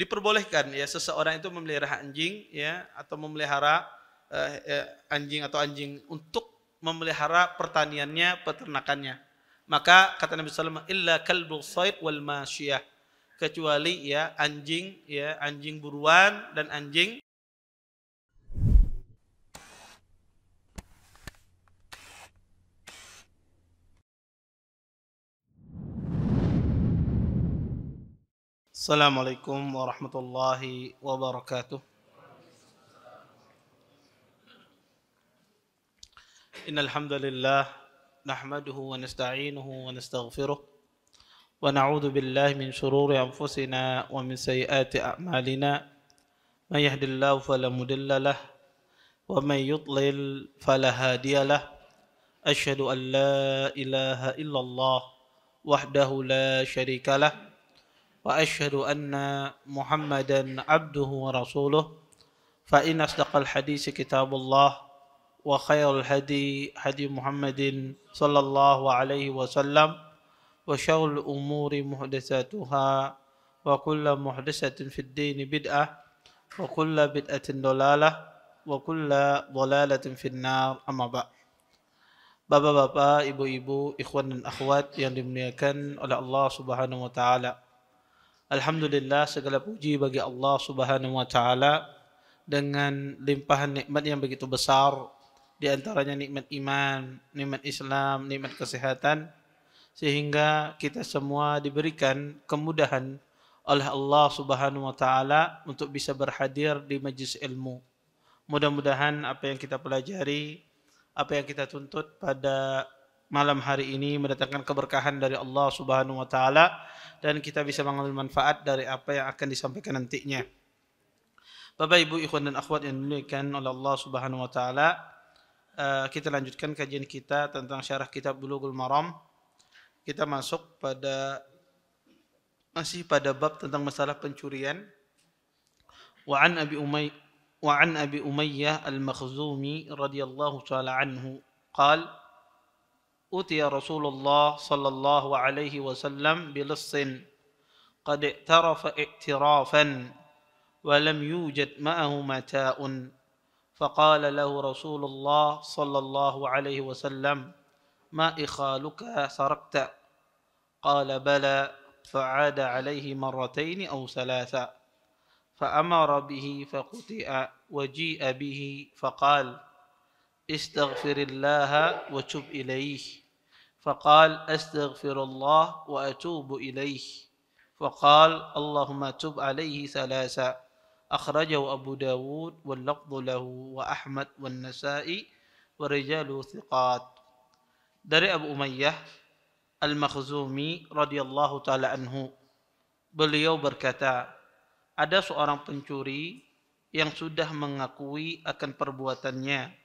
diperbolehkan ya seseorang itu memelihara anjing ya atau memelihara anjing atau anjing untuk memelihara pertaniannya, peternakannya. Maka kata Nabi sallallahu alaihi wasallam illa kalbul sayd wal masyiyah, kecuali ya anjing buruan dan anjing. Assalamualaikum warahmatullahi wabarakatuh. Innal hamdalillah nahmaduhu wa nasta'inuhu wa nastaghfiruh wa na'udzu billahi min shururi anfusina wa min sayyiati a'malina. May yahdihillahu fala mudilla lahu wa may yudlil fala hadiya lahu. Asyhadu an la ilaha illallah wahdahu la syarika lahu wa asyhadu anna Muhammadan abduhu wa rasuluh. Fa inna asdaqal hadits kitabullah wa khairul hadi hadi Muhammadin sallallahu alaihi wasallam wa syarrul umuri muhdatsatuha wa kullu muhdatsatin fid din bid'ah wa kullu bid'atin dhalalah wa kullu dhalalatin finnar. Amma ba'd. Bapak-bapak, ibu-ibu, ikhwan dan akhwat yang dimuliakan oleh Allah Subhanahu wa taala. Alhamdulillah, segala puji bagi Allah Subhanahu wa taala dengan limpahan nikmat yang begitu besar, di antaranya nikmat iman, nikmat Islam, nikmat kesehatan, sehingga kita semua diberikan kemudahan oleh Allah Subhanahu wa taala untuk bisa berhadir di majlis ilmu. Mudah-mudahan apa yang kita pelajari, apa yang kita tuntut pada malam hari ini mendatangkan keberkahan dari Allah Subhanahu wa taala dan kita bisa mengambil manfaat dari apa yang akan disampaikan nantinya. Bapak, Ibu, ikhwan dan akhwat yang dimuliakan oleh Allah Subhanahu wa taala, kita lanjutkan kajian kita tentang syarah kitab Bulughul Maram. Kita masuk masih pada bab tentang masalah pencurian. Wa an Abi Umayyah Al-Makhzumi radhiyallahu taala anhu qala أتي رسول الله صلى الله عليه وسلم بلص قد اعترف اعترافا ولم يوجد معه متاع فقال له رسول الله صلى الله عليه وسلم ما إخالك سرقت؟ قال بلى، فعاد عليه مرتين أو ثلاثا فأمر به فقطع وجيء به فقال استغفر الله وتب إليه. فقال أستغفر الله وأتوب إليه. فقال اللهم تب عليه ثلاثا. أخرجه أبو داود واللفظ له وأحمد والنسائي ورجال ثقات. Dari Abu Umayyah Al-Makhzumi radhiyallahu taala anhu, beliau berkata, ada seorang pencuri yang sudah mengakui akan perbuatannya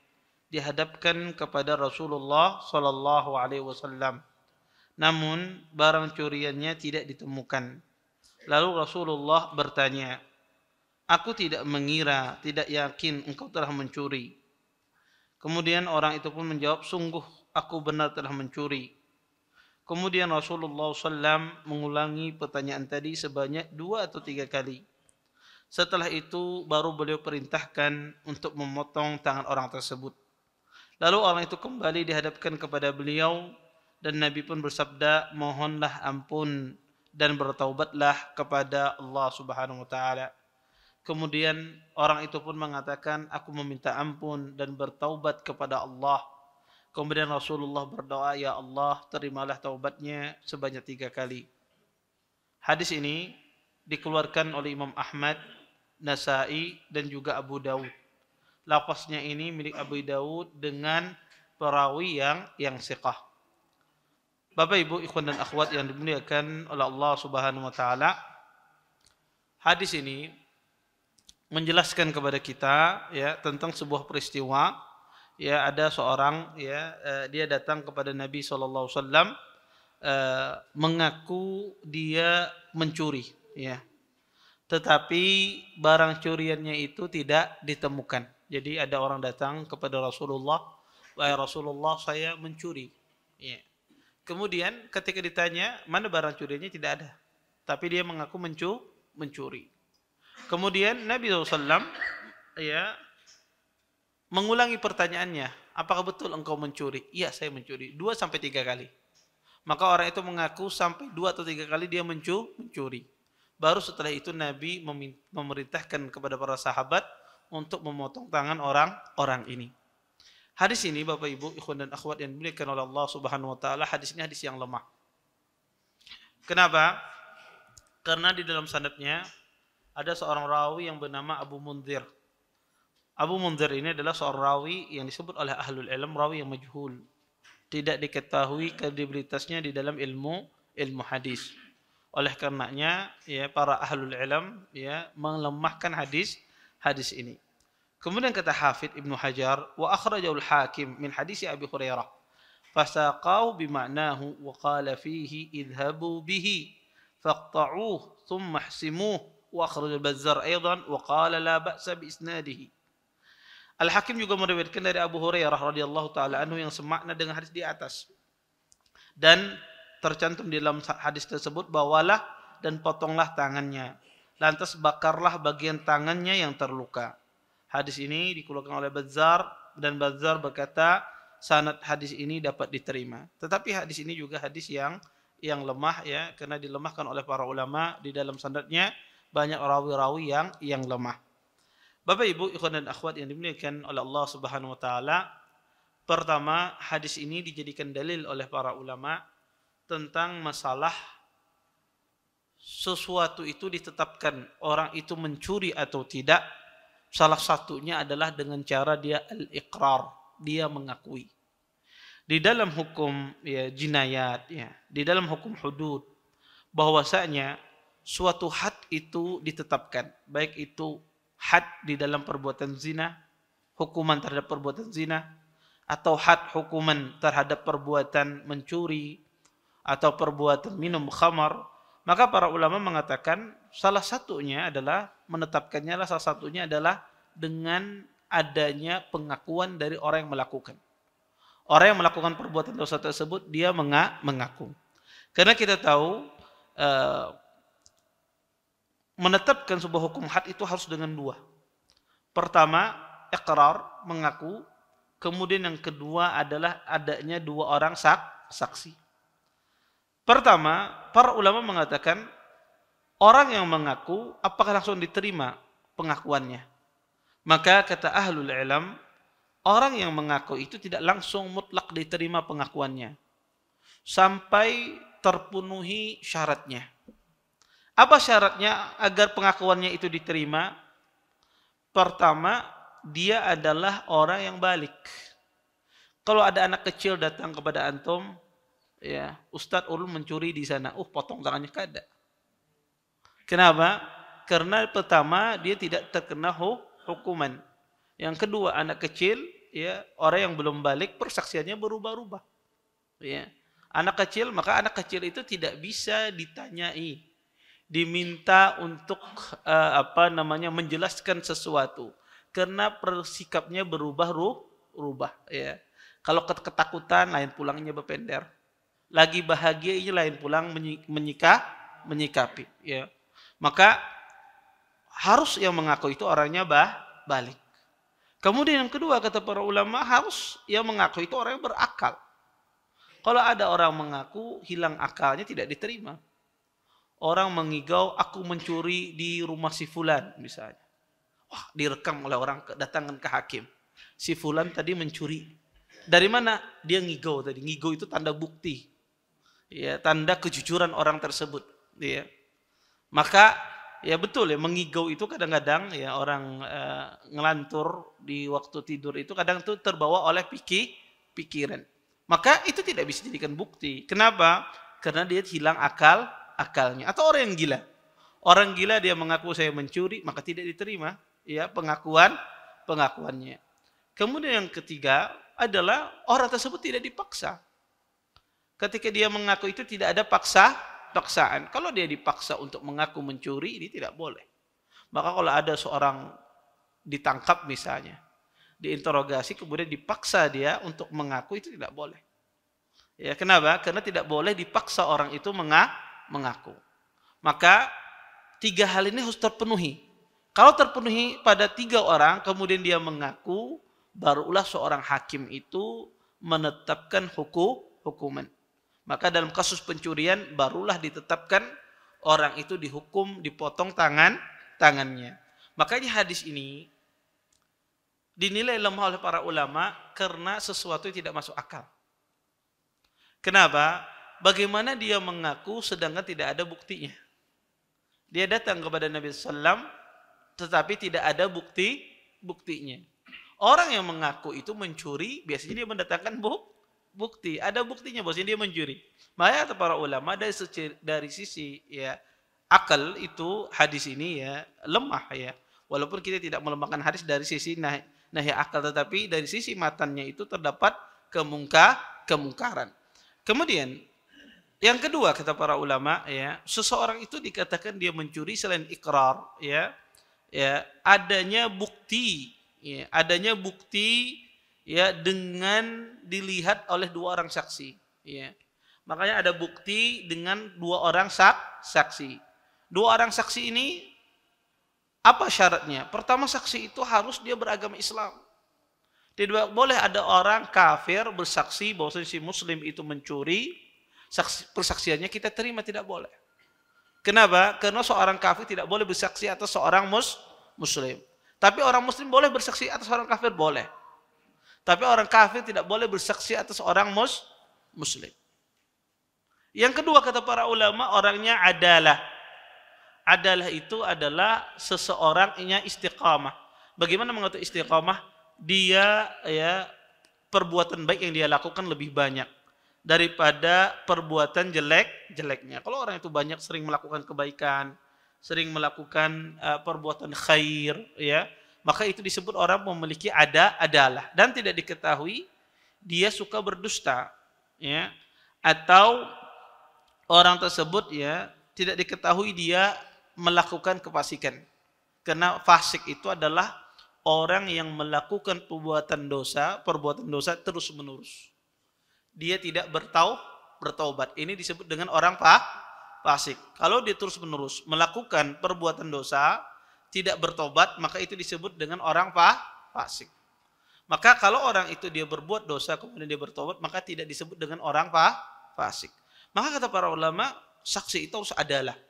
dihadapkan kepada Rasulullah sallallahu alaihi wasallam. Namun barang curiannya tidak ditemukan. Lalu Rasulullah bertanya, "Aku tidak mengira, tidak yakin engkau telah mencuri." Kemudian orang itu pun menjawab, "Sungguh aku benar telah mencuri." Kemudian Rasulullah SAW mengulangi pertanyaan tadi sebanyak 2 atau 3 kali. Setelah itu baru beliau perintahkan untuk memotong tangan orang tersebut. Lalu orang itu kembali dihadapkan kepada beliau dan Nabi pun bersabda, mohonlah ampun dan bertaubatlah kepada Allah Subhanahu wa taala. Kemudian orang itu pun mengatakan, aku meminta ampun dan bertaubat kepada Allah. Kemudian Rasulullah berdoa, ya Allah, terimalah taubatnya sebanyak 3 kali. Hadis ini dikeluarkan oleh Imam Ahmad, Nasai dan juga Abu Dawud. Lafaznya ini milik Abu Dawud dengan perawi yang siqah. Bapak, Ibu, ikhwan dan akhwat yang dimuliakan oleh Allah Subhanahu wa taala, hadis ini menjelaskan kepada kita ya tentang sebuah peristiwa. Ya, ada seorang dia datang kepada Nabi sallallahu alaihi wasallam mengaku dia mencuri ya. Tetapi barang curiannya itu tidak ditemukan. Jadi ada orang datang kepada Rasulullah, wahai Rasulullah, saya mencuri. Ya. Kemudian ketika ditanya mana barang curiannya, tidak ada. Tapi dia mengaku mencuri. Kemudian Nabi SAW ya mengulangi pertanyaannya, apakah betul engkau mencuri? Iya, saya mencuri. 2 sampai 3 kali. Maka orang itu mengaku sampai 2 atau 3 kali dia mencuri. Baru setelah itu Nabi memerintahkan kepada para sahabat untuk memotong tangan orang ini. Hadis ini Bapak Ibu, ikhwan dan akhwat yang dimuliakan oleh Allah Subhanahu wa taala, hadis ini hadis yang lemah. Kenapa? Karena di dalam sanadnya ada seorang rawi yang bernama Abu Munzir. Abu Munzir ini adalah seorang rawi yang disebut oleh ahlul ilm rawi yang majhul. Tidak diketahui kredibilitasnya di dalam ilmu hadis. Oleh karenanya ya para ahlul ilm ya melemahkan hadis ini. Kemudian kata Hafidz Ibnu Hajar, wa akhrajahu al-Hakim min hadis Abi Hurairah. Fasaqahu bima'nahu wa qala fihi idhabu bihi faqta'uhu thumma ihsimuhu wa akhraj al-Bazzar aidan wa qala la ba'sa bi isnadihi. Al-Hakim juga meriwayatkan dari Abu Hurairah radhiyallahu taala anhu yang semakna dengan hadis di atas. Dan tercantum di dalam hadis tersebut, bawalah dan potonglah tangannya. Lantas bakarlah bagian tangannya yang terluka. Hadis ini dikeluarkan oleh Bazzar dan Bazzar berkata sanad hadis ini dapat diterima. Tetapi hadis ini juga hadis yang lemah ya, karena dilemahkan oleh para ulama. Di dalam sanadnya banyak rawi-rawi yang lemah. Bapak Ibu, ikhwan dan akhwat yang dimuliakan oleh Allah Subhanahu wa taala, pertama hadis ini dijadikan dalil oleh para ulama tentang masalah sesuatu itu ditetapkan orang itu mencuri atau tidak. Salah satunya adalah dengan cara dia al-iqrar, dia mengakui. Di dalam hukum ya jinayat ya, di dalam hukum hudud, bahwasanya suatu had itu ditetapkan, baik itu had di dalam perbuatan zina, hukuman terhadap perbuatan zina, atau had hukuman terhadap perbuatan mencuri atau perbuatan minum khamar, maka para ulama mengatakan salah satunya adalah menetapkannya salah satunya adalah dengan adanya pengakuan dari orang yang melakukan. Orang yang melakukan perbuatan dosa tersebut dia mengaku. Karena kita tahu menetapkan sebuah hukum had itu harus dengan 2. Pertama, iqrar, mengaku. Kemudian yang kedua adalah adanya 2 orang saksi. Pertama, para ulama mengatakan orang yang mengaku apakah langsung diterima pengakuannya? Maka kata ahlul ilm, orang yang mengaku itu tidak langsung mutlak diterima pengakuannya sampai terpenuhi syaratnya. Apa syaratnya agar pengakuannya itu diterima? Pertama, dia adalah orang yang balik. Kalau ada anak kecil datang kepada antum, ya, Ustadz ulun mencuri di sana, potong tangannya kada. Kenapa? Karena pertama dia tidak terkena hukuman. Yang kedua, anak kecil, ya, orang yang belum balik persaksiannya berubah-ubah. Ya. Anak kecil, maka anak kecil itu tidak bisa ditanyai, diminta untuk menjelaskan sesuatu karena persikapnya berubah-ubah. Ya. Kalau ketakutan, lain pulangnya berpender. Lagi bahagia ini lain pulang menyikapi. Ya. Maka harus yang mengaku itu orangnya balik. Kemudian yang kedua kata para ulama harus yang mengaku itu orang yang berakal. Kalau ada orang mengaku hilang akalnya tidak diterima. Orang mengigau aku mencuri di rumah si fulan misalnya. Wah, direkam oleh orang datangkan ke hakim. Si fulan tadi mencuri. Dari mana? Dia ngigau tadi. Ngigau itu tanda bukti. Ya, tanda kejujuran orang tersebut. Ya. Maka ya betul ya mengigau itu kadang-kadang ya orang ngelantur di waktu tidur itu kadang itu terbawa oleh pikiran. Maka itu tidak bisa dijadikan bukti. Kenapa? Karena dia hilang akalnya. Atau orang yang gila. Orang gila dia mengaku saya mencuri, maka tidak diterima ya pengakuannya. Kemudian yang ketiga adalah orang tersebut tidak dipaksa. Ketika dia mengaku itu tidak ada paksaan. Kalau dia dipaksa untuk mengaku mencuri, ini tidak boleh. Maka kalau ada seorang ditangkap misalnya, diinterogasi kemudian dipaksa dia untuk mengaku, itu tidak boleh. Ya, kenapa? Karena tidak boleh dipaksa orang itu mengaku. Maka 3 hal ini harus terpenuhi. Kalau terpenuhi pada 3 orang, kemudian dia mengaku, barulah seorang hakim itu menetapkan hukuman. Maka dalam kasus pencurian, barulah ditetapkan orang itu dihukum, dipotong tangannya. Makanya hadis ini dinilai lemah oleh para ulama karena sesuatu yang tidak masuk akal. Kenapa? Bagaimana dia mengaku sedangkan tidak ada buktinya? Dia datang kepada Nabi SAW, tetapi tidak ada buktinya. Orang yang mengaku itu mencuri, biasanya dia mendatangkan bukti. Ada buktinya bahwasanya dia mencuri. Maka para ulama dari sisi ya akal itu hadis ini ya lemah ya. Walaupun kita tidak melemahkan hadis dari sisi nahi akal, tetapi dari sisi matannya itu terdapat kemungkaran. Kemudian yang kedua kata para ulama ya, seseorang itu dikatakan dia mencuri selain ikrar ya adanya bukti ya dengan dilihat oleh 2 orang saksi ya. Makanya ada bukti dengan 2 orang saksi. 2 orang saksi ini apa syaratnya? Pertama, saksi itu harus dia beragama Islam. Tidak boleh ada orang kafir bersaksi bahwa si muslim itu mencuri, persaksiannya kita terima, tidak boleh. Kenapa? Karena seorang kafir tidak boleh bersaksi atas seorang muslim. Tapi orang muslim boleh bersaksi atas orang kafir, boleh. Tapi orang kafir tidak boleh bersaksi atas orang muslim. Yang kedua kata para ulama, orangnya adalah. Adalah itu adalah seseorangnya istiqamah. Bagaimana mengatakan istiqamah? Dia ya perbuatan baik yang dia lakukan lebih banyak daripada perbuatan jeleknya. Kalau orang itu banyak sering melakukan kebaikan, sering melakukan perbuatan khair, ya, maka itu disebut orang memiliki adalah. Dan tidak diketahui dia suka berdusta, ya, atau orang tersebut ya tidak diketahui dia melakukan kefasikan. Karena fasik itu adalah orang yang melakukan perbuatan dosa terus menerus. Dia tidak bertaubat. Ini disebut dengan orang fasik. Kalau dia terus menerus melakukan perbuatan dosa, tidak bertobat, maka itu disebut dengan orang fasik. Maka kalau orang itu dia berbuat dosa kemudian dia bertobat, maka tidak disebut dengan orang fasik. Maka kata para ulama, saksi itu harus adalah.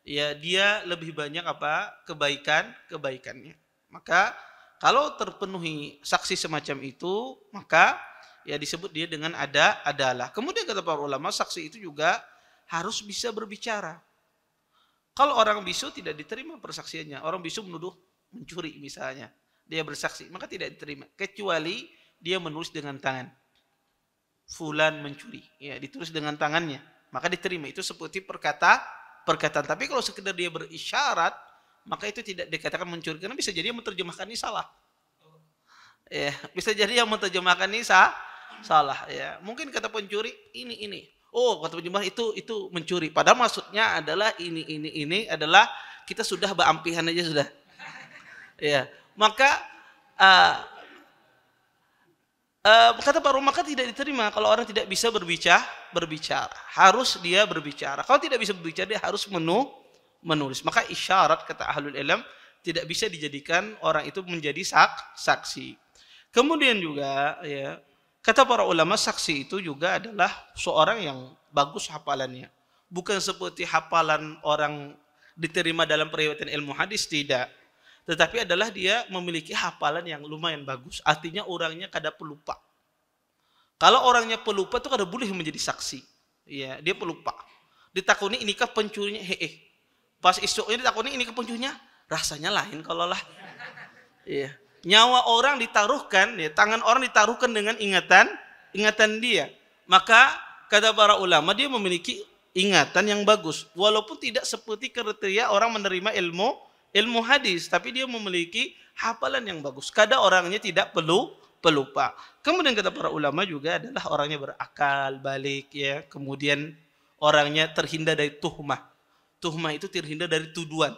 Ya, dia lebih banyak kebaikannya. Maka kalau terpenuhi saksi semacam itu, maka ya disebut dia dengan adalah. Kemudian kata para ulama, saksi itu juga harus bisa berbicara. Kalau orang bisu tidak diterima persaksiannya. Orang bisu menuduh mencuri misalnya, dia bersaksi, maka tidak diterima kecuali dia menulis dengan tangan. Fulan mencuri, ya ditulis dengan tangannya, maka diterima. Itu seperti perkataan. Tapi kalau sekedar dia berisyarat, maka itu tidak dikatakan mencuri, karena bisa jadi yang menerjemahkan ini salah. Ya, bisa jadi yang menerjemahkan ini salah. Ya, mungkin kata pencuri ini. Oh, kata penerjemah itu mencuri. Padahal maksudnya adalah ini adalah kita sudah berampihan aja sudah. Ya, maka kata para ulama tidak diterima kalau orang tidak bisa berbicara. Harus dia berbicara. Kalau tidak bisa berbicara, dia harus menulis. Maka isyarat kata ahlul ilm tidak bisa dijadikan orang itu menjadi saksi. Kemudian juga ya, kata para ulama, saksi itu juga adalah seorang yang bagus hafalannya. Bukan seperti hafalan orang diterima dalam periwayatan ilmu hadis, tidak. Tetapi adalah dia memiliki hafalan yang lumayan bagus. Artinya orangnya kada pelupa. Kalau orangnya pelupa itu kada boleh menjadi saksi. Ya, dia pelupa. Ditakuni inikah pencurinya? Pas esoknya ditakuni inikah pencurinya? Rasanya lain kalau lah. Ya. Nyawa orang ditaruhkan, ya, tangan orang ditaruhkan dengan ingatan dia. Maka kata para ulama, dia memiliki ingatan yang bagus. Walaupun tidak seperti kriteria orang menerima ilmu hadis, tapi dia memiliki hafalan yang bagus. Kadang orangnya tidak pelupa. Kemudian kata para ulama juga adalah orangnya berakal balik, ya. Kemudian orangnya terhindar dari tuhmah. Tuhmah itu terhindar dari tuduhan.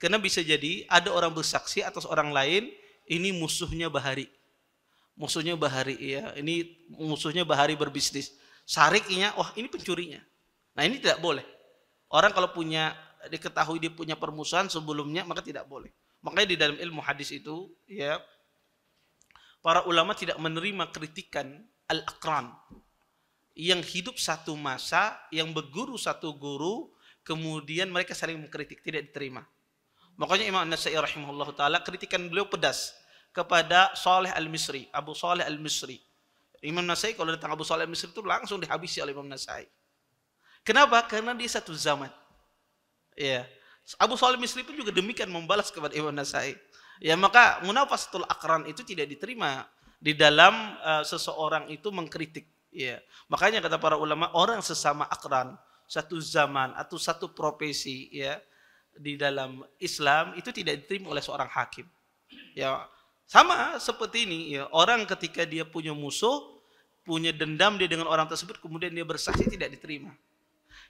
Karena bisa jadi ada orang bersaksi atas orang lain, ini musuhnya Bahari. Musuhnya Bahari, ya. Ini musuhnya Bahari berbisnis. Sariknya, wah ini pencurinya. Nah, ini tidak boleh. Orang kalau diketahui dia punya permusuhan sebelumnya, maka tidak boleh. Makanya di dalam ilmu hadis itu ya para ulama tidak menerima kritikan al-aqran yang hidup satu masa, yang berguru satu guru, kemudian mereka saling mengkritik, tidak diterima. Makanya Imam An-Nasa'i rahimahullah ta'ala kritikan beliau pedas kepada Saleh Al-Misri, Abu Saleh Al-Misri. Imam Nasai kalau datang Abu Saleh Al-Misri itu langsung dihabisi oleh Imam Nasai. Kenapa? Karena dia satu zaman. Ya. Abu Saleh Al-Misri pun juga demikian membalas kepada Imam Nasai. Ya, maka munafasatul aqran itu tidak diterima di dalam seseorang itu mengkritik. Ya, makanya kata para ulama orang sesama akran satu zaman atau satu profesi ya di dalam Islam itu tidak diterima oleh seorang hakim. Ya, sama seperti ini ya, orang ketika dia punya musuh, punya dendam dia dengan orang tersebut kemudian dia bersaksi tidak diterima.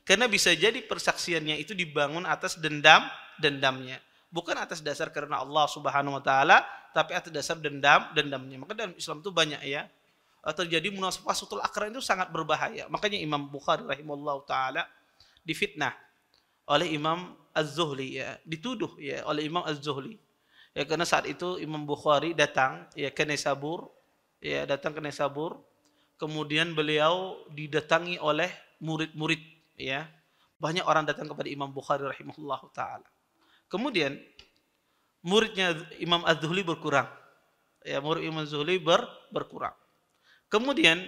Karena bisa jadi persaksiannya itu dibangun atas dendamnya, bukan atas dasar karena Allah Subhanahu wa taala, tapi atas dasar dendamnya. Maka dalam Islam itu banyak ya terjadi munafasatul aqran itu sangat berbahaya. Makanya Imam Bukhari rahimahullah taala difitnah oleh Imam Az-Zuhli ya, dituduh ya oleh Imam Az-Zuhli. Ya karena saat itu Imam Bukhari datang ya ke Naisabur, ya datang ke Naisabur, kemudian beliau didatangi oleh murid-murid ya. Banyak orang datang kepada Imam Bukhari rahimahullah taala. Kemudian muridnya Imam Az-Zuhli berkurang. Ya, murid Imam Az-Zuhli berkurang. Kemudian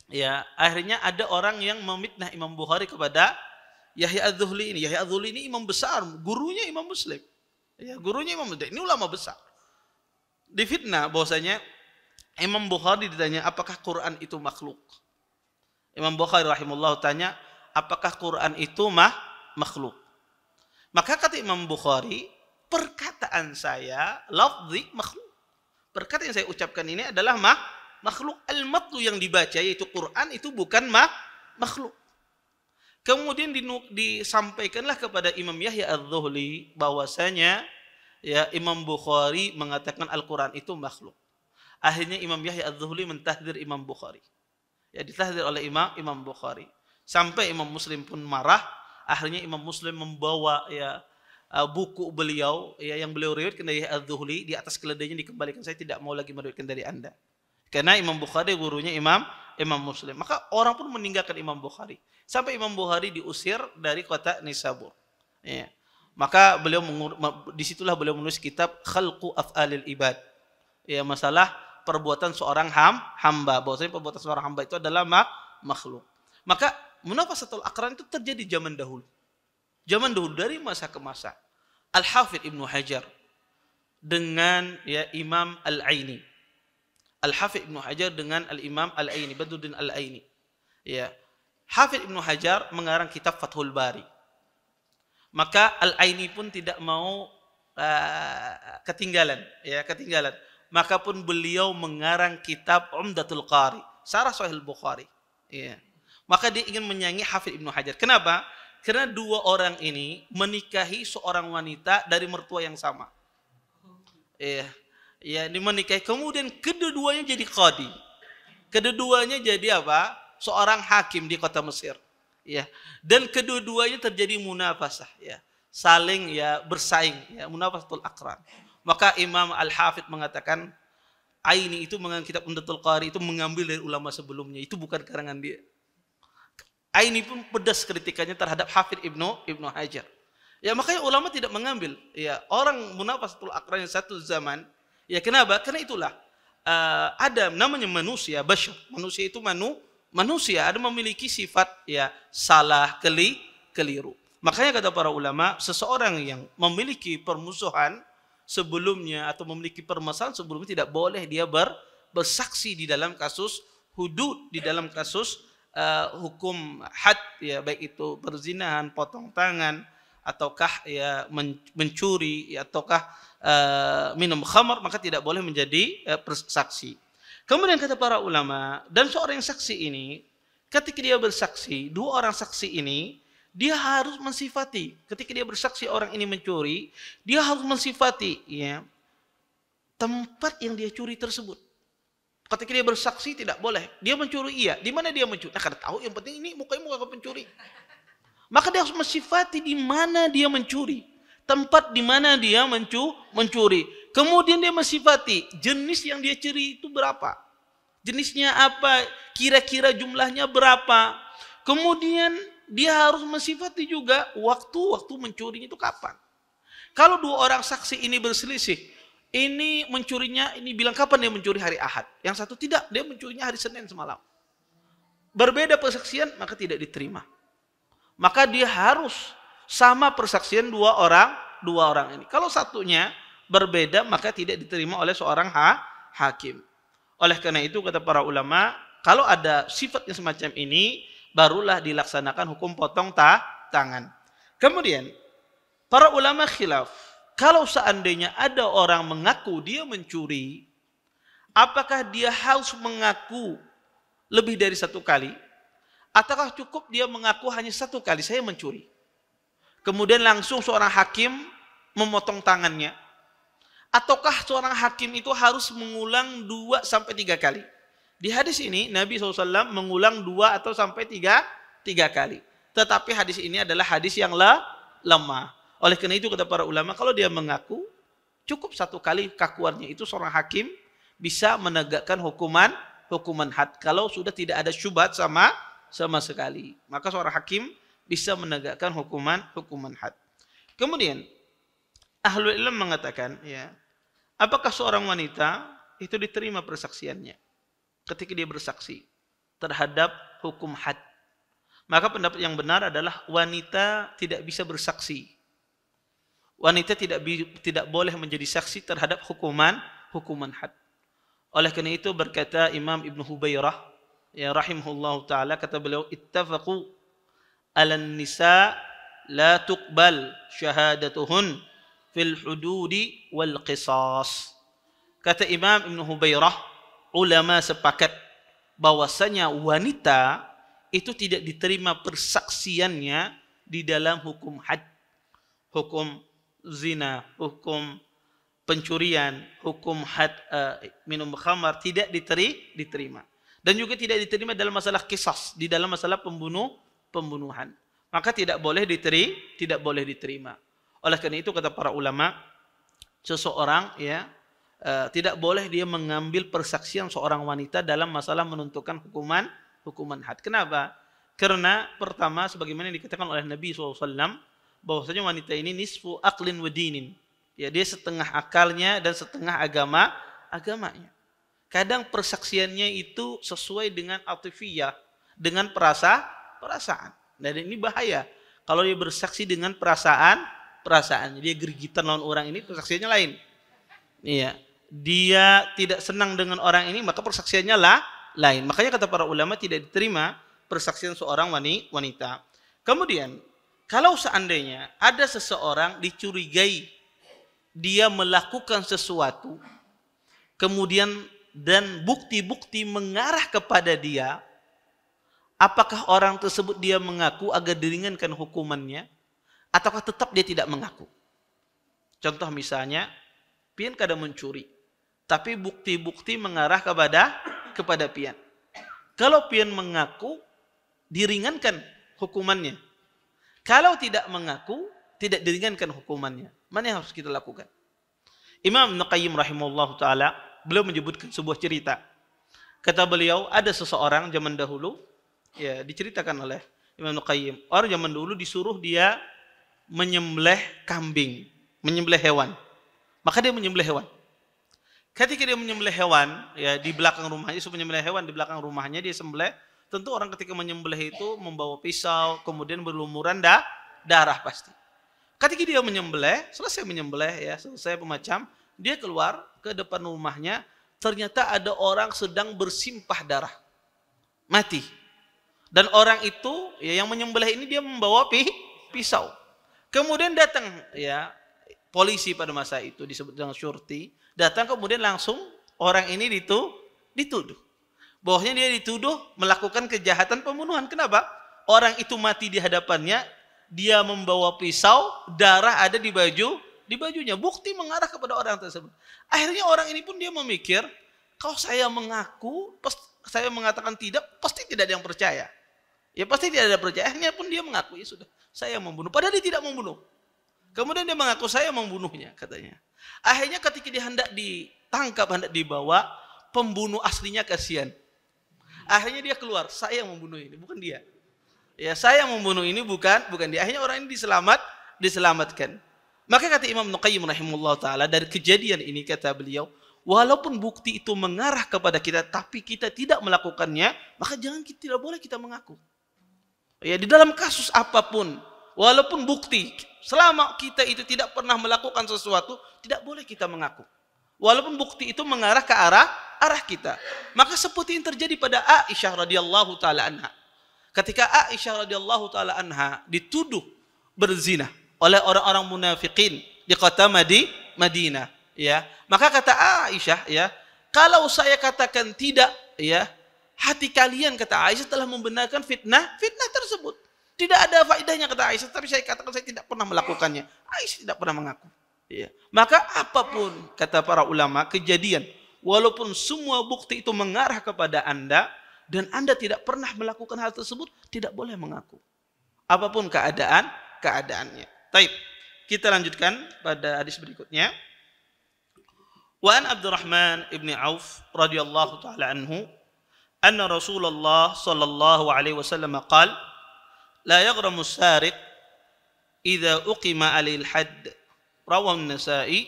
ya akhirnya ada orang yang memitnah Imam Bukhari kepada Yahya Az-Zuhli ini. Yahya Az-Zuhli ini imam besar, gurunya Imam Muslim. Ya, gurunya Imam Muslim. Ini ulama besar. Difitnah bahwasanya Imam Bukhari ditanya apakah Quran itu makhluk. Imam Bukhari rahimahullah tanya apakah Quran itu makhluk. Maka kata Imam Bukhari, perkataan saya lafzi makhluk. Perkataan yang saya ucapkan ini adalah makhluk. Al-matlu yang dibaca yaitu Quran itu bukan makhluk. Kemudian disampaikanlah kepada Imam Yahya Az-Zuhli bahwasanya ya Imam Bukhari mengatakan Al-Quran itu makhluk. Akhirnya Imam Yahya Az-Zuhli mentahdir Imam Bukhari. Ya ditahdir oleh Imam Bukhari. Sampai Imam Muslim pun marah. Akhirnya Imam Muslim membawa ya buku beliau ya yang beliau riwayatkan dari Yahya Az-Zuhli, di atas keledainya dikembalikan, saya tidak mau lagi meriwayatkan dari Anda. Karena Imam Bukhari gurunya Imam Muslim. Maka orang pun meninggalkan Imam Bukhari. Sampai Imam Bukhari diusir dari kota Naisabur. Ya. Maka beliau disitulah beliau menulis kitab Khalqu Af'alil Ibad. Ya, masalah perbuatan seorang hamba. Bahwasanya perbuatan seorang hamba itu adalah makhluk. Maka munafasatul aqran itu terjadi zaman dahulu. Zaman dahulu dari masa ke masa. Al-Hafidh Ibnu Hajar dengan ya Imam Al-Aini. Al-Hafidh Ibnu Hajar dengan Al-Imam Al-Aini, Badruddin Al-Aini. Ya. Hafidh Ibnu Hajar mengarang kitab Fathul Bari. Maka Al-Aini pun tidak mau ketinggalan. Maka pun beliau mengarang kitab Umdatul Qari, Syarah Sahih Bukhari. Ya. Maka dia ingin menyaingi Hafidh Ibnu Hajar. Kenapa? Karena dua orang ini menikahi seorang wanita dari mertua yang sama. Ya, menikahi. Kemudian kedua-duanya jadi qadi. Kedua-duanya jadi apa? Seorang hakim di kota Mesir. Ya. Dan kedua-duanya terjadi munafasah. Ya. Saling ya bersaing. Ya. Munafasatul aqran. Maka Imam Al-Hafidh mengatakan, Aini itu mengambil kitab Umdatul Qari itu mengambil dari ulama sebelumnya. Itu bukan karangan dia. Aini pun pedas kritikannya terhadap Hafidh Ibnu Hajar. Ya makanya ulama tidak mengambil ya orang munafasatul aqran yang satu zaman. Ya kenapa? Karena itulah ada namanya manusia, bashar. Manusia itu manusia ada memiliki sifat ya salah, keliru. Makanya kata para ulama, seseorang yang memiliki permusuhan sebelumnya atau memiliki permasalahan sebelumnya tidak boleh dia bersaksi di dalam kasus hudud, di dalam kasus hukum had ya, baik itu perzinahan, potong tangan, ataukah ya mencuri ataukah minum khamar, maka tidak boleh menjadi saksi. Kemudian kata para ulama, dan seorang yang saksi ini ketika dia bersaksi, dua orang saksi ini dia harus mensifati, ketika dia bersaksi orang ini mencuri, dia harus mensifati ya tempat yang dia curi tersebut. Ketika dia bersaksi tidak boleh. Dia mencuri iya. Di mana dia mencuri? Nah, karena tahu yang penting ini mukanya muka pencuri. Maka dia harus mensifati di mana dia mencuri. tempat di mana dia mencuri. Kemudian dia mensifati jenis yang dia curi itu berapa, jenisnya apa, kira-kira jumlahnya berapa. Kemudian dia harus mensifati juga waktu mencurinya itu kapan. Kalau dua orang saksi ini berselisih, ini mencurinya, ini bilang kapan dia mencuri, hari Ahad. Yang satu tidak, dia mencurinya hari Senin semalam. Berbeda persaksian, maka tidak diterima. Maka dia harus sama persaksian dua orang ini. Kalau satunya berbeda, maka tidak diterima oleh seorang hakim. Oleh karena itu kata para ulama, kalau ada sifat yang semacam ini, barulah dilaksanakan hukum potong tangan. Kemudian para ulama khilaf, kalau seandainya ada orang mengaku dia mencuri, apakah dia harus mengaku lebih dari satu kali? Ataukah cukup dia mengaku hanya satu kali, saya mencuri? Kemudian langsung seorang hakim memotong tangannya. Ataukah seorang hakim itu harus mengulang 2 sampai 3 kali? Di hadis ini Nabi SAW mengulang 2 atau sampai 3 kali. Tetapi hadis ini adalah hadis yang lemah. Oleh karena itu kata para ulama, kalau dia mengaku cukup satu kali kakuannya itu, seorang hakim bisa menegakkan hukuman had. Kalau sudah tidak ada syubhat sama sekali, maka seorang hakim bisa menegakkan hukuman had. Kemudian ahlul ilm mengatakan, ya, apakah seorang wanita itu diterima persaksiannya ketika dia bersaksi terhadap hukum had? Maka pendapat yang benar adalah wanita tidak bisa bersaksi. Wanita tidak boleh menjadi saksi terhadap hukuman had. Oleh karena itu berkata Imam Ibn Hubairah, ya rahimahullah ta'ala, kata beliau, ittafaqu alan nisa la tuqbal syahadatuhun fil hududi wal qisas. Kata Imam Ibn Hubairah, ulama sepakat bahwasanya wanita itu tidak diterima persaksiannya di dalam hukum had, hukum zina, hukum pencurian, hukum had minum khamar, tidak diterima. Dan juga tidak diterima dalam masalah qisas, di dalam masalah pembunuhan. Maka tidak boleh diterima. Oleh karena itu kata para ulama, seseorang ya tidak boleh dia mengambil persaksian seorang wanita dalam masalah menentukan hukuman had. Kenapa? Karena pertama, sebagaimana dikatakan oleh Nabi SAW, bahwasanya wanita ini nisfu aqlin wa dinin. Ya, dia setengah akalnya dan setengah agamanya. Kadang persaksiannya itu sesuai dengan atifiyah, dengan perasaan. Dan ini bahaya. Kalau dia bersaksi dengan perasaan, dia gergitan lawan orang ini, persaksiannya lain. Iya, dia tidak senang dengan orang ini, maka persaksiannya lain. Makanya kata para ulama tidak diterima persaksian seorang wanita. Kemudian, kalau seandainya ada seseorang dicurigai dia melakukan sesuatu, kemudian dan bukti-bukti mengarah kepada dia, apakah orang tersebut dia mengaku agar diringankan hukumannya, ataukah tetap dia tidak mengaku? Contoh misalnya, pian kada mencuri, tapi bukti-bukti mengarah kepada pian. Kalau pian mengaku, diringankan hukumannya. Kalau tidak mengaku, tidak diringankan hukumannya. Mana yang harus kita lakukan? Imam Ibnu Qayyim rahimahullah ta'ala, beliau menyebutkan sebuah cerita. Kata beliau, ada seseorang zaman dahulu, ya diceritakan oleh Imam Ibnu Qayyim, orang zaman dulu disuruh dia menyembelih kambing, menyembelih hewan. Maka dia menyembelih hewan. Ketika dia menyembelih hewan, ya di belakang rumahnya, menyembelih hewan di belakang rumahnya dia sembelih. Tentu orang ketika menyembelih itu membawa pisau, kemudian berlumuran darah pasti. Ketika dia menyembelih, selesai pemacam, dia keluar ke depan rumahnya, ternyata ada orang sedang bersimpah darah, mati. Dan orang itu, ya, yang menyembelih ini dia membawa pisau. Kemudian datang, ya, polisi pada masa itu disebut dengan syurti, datang kemudian langsung orang ini dituduh. Bahwasanya dia dituduh melakukan kejahatan pembunuhan. Kenapa? Orang itu mati di hadapannya, dia membawa pisau, darah ada di bajunya. Bukti mengarah kepada orang tersebut. Akhirnya orang ini pun dia memikir, kalau saya mengaku, saya mengatakan tidak, pasti tidak ada yang percaya. Ya pasti tidak ada percaya. Akhirnya pun dia mengaku, ya sudah, saya membunuh. Padahal dia tidak membunuh. Kemudian dia mengaku saya membunuhnya katanya. Akhirnya ketika dia hendak ditangkap, hendak dibawa, pembunuh aslinya kasihan. Akhirnya dia keluar, saya yang membunuh ini, bukan dia. Ya, saya yang membunuh ini bukan dia. Akhirnya orang ini diselamatkan. Maka kata Imam Ibnu Qayyim rahimahullah taala, dari kejadian ini kata beliau, walaupun bukti itu mengarah kepada kita tapi kita tidak melakukannya, maka tidak boleh kita mengaku. Ya, di dalam kasus apapun, walaupun bukti, selama kita itu tidak pernah melakukan sesuatu, tidak boleh kita mengaku. Walaupun bukti itu mengarah ke arah kita. Maka seperti yang terjadi pada Aisyah radhiyallahu taala anha. Ketika Aisyah radhiyallahu taala anha dituduh berzina oleh orang-orang munafikin di kota Madinah, ya. Maka kata Aisyah, ya, kalau saya katakan tidak, ya, hati kalian, kata Aisyah, telah membenarkan fitnah tersebut. Tidak ada faedahnya, kata Aisyah, tapi saya katakan saya tidak pernah melakukannya. Aisyah tidak pernah mengaku. Ya. Maka apapun, kata para ulama, kejadian, walaupun semua bukti itu mengarah kepada Anda dan Anda tidak pernah melakukan hal tersebut, tidak boleh mengaku. Apapun keadaannya. Baik, kita lanjutkan pada hadis berikutnya. Wa an Abdurrahman ibn Auf radhiyallahu taala anhu, anna Rasulullah sallallahu alaihi wasallam qala, la yaghramu as-sariq idza uqima 'alaihi al-hadd. Rawahu an-Nasa'i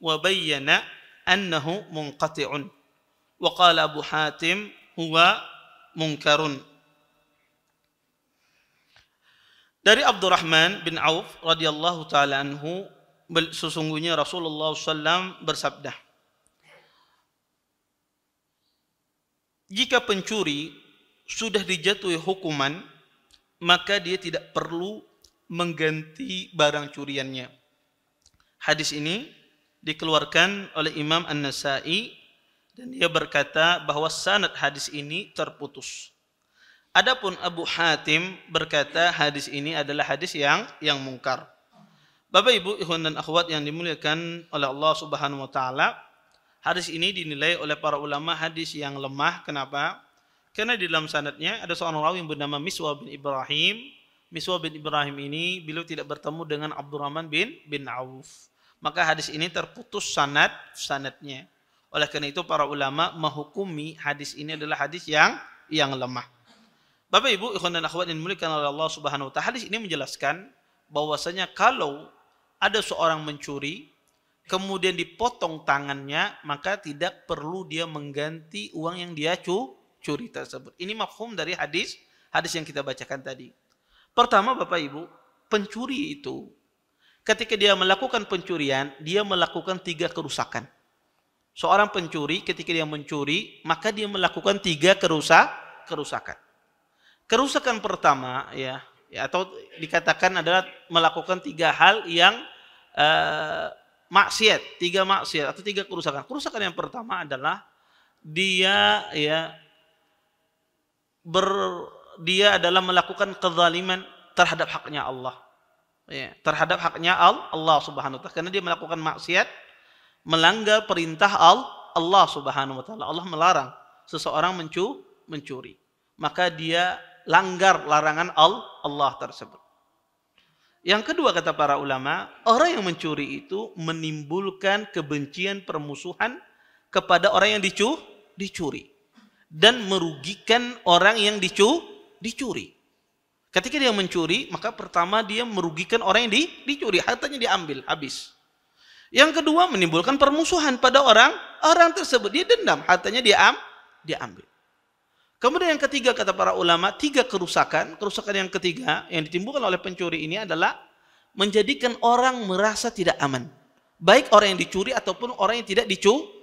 wa bayyana annahu munqati'un. Wa qala Abu Hatim huwa munkarun. Dari Abdurrahman bin Auf radhiyallahu taala anhu, sesungguhnya Rasulullah SAW bersabda, jika pencuri sudah dijatuhi hukuman, maka dia tidak perlu mengganti barang curiannya. Hadis ini dikeluarkan oleh Imam An-Nasa'i dan dia berkata bahwa sanad hadis ini terputus. Adapun Abu Hatim berkata hadis ini adalah hadis yang mungkar. Bapak Ibu, ikhwan dan akhwat yang dimuliakan oleh Allah Subhanahu wa taala, hadis ini dinilai oleh para ulama hadis yang lemah. Kenapa? Karena di dalam sanadnya ada seorang rawi yang bernama Miswar bin Ibrahim. Miswar bin Ibrahim ini beliau tidak bertemu dengan Abdurrahman bin Auf. Maka hadis ini terputus sanadnya. Oleh karena itu para ulama menghukumi hadis ini adalah hadis yang lemah. Bapak Ibu, ikhwan dan akhwat yang dimuliakan oleh Allah Subhanahu wa taala, hadis ini menjelaskan bahwasanya kalau ada seorang mencuri kemudian dipotong tangannya, maka tidak perlu dia mengganti uang yang dia curi tersebut. Ini mafhum dari hadis yang kita bacakan tadi. Pertama, Bapak Ibu, pencuri itu ketika dia melakukan pencurian, dia melakukan 3 kerusakan. Seorang pencuri ketika dia mencuri, maka dia melakukan 3 kerusakan. Kerusakan pertama, ya atau dikatakan adalah melakukan 3 hal yang maksiat, 3 maksiat atau 3 kerusakan. Kerusakan yang pertama adalah dia adalah melakukan kezaliman terhadap haknya Allah. Ya, terhadap haknya Allah Subhanahu wa taala, karena dia melakukan maksiat, melanggar perintah Allah Subhanahu wa taala. Allah melarang seseorang mencuri. Maka dia langgar larangan Allah tersebut. Yang kedua, kata para ulama, orang yang mencuri itu menimbulkan kebencian, permusuhan kepada orang yang dicuri dan merugikan orang yang dicuri. Ketika dia mencuri, maka pertama dia merugikan orang yang dicuri, hartanya diambil habis. Yang kedua, menimbulkan permusuhan pada orang tersebut, dia dendam, hartanya diambil. Kemudian yang ketiga, kata para ulama, 3 kerusakan. Kerusakan yang ketiga yang ditimbulkan oleh pencuri ini adalah menjadikan orang merasa tidak aman. Baik orang yang dicuri ataupun orang yang tidak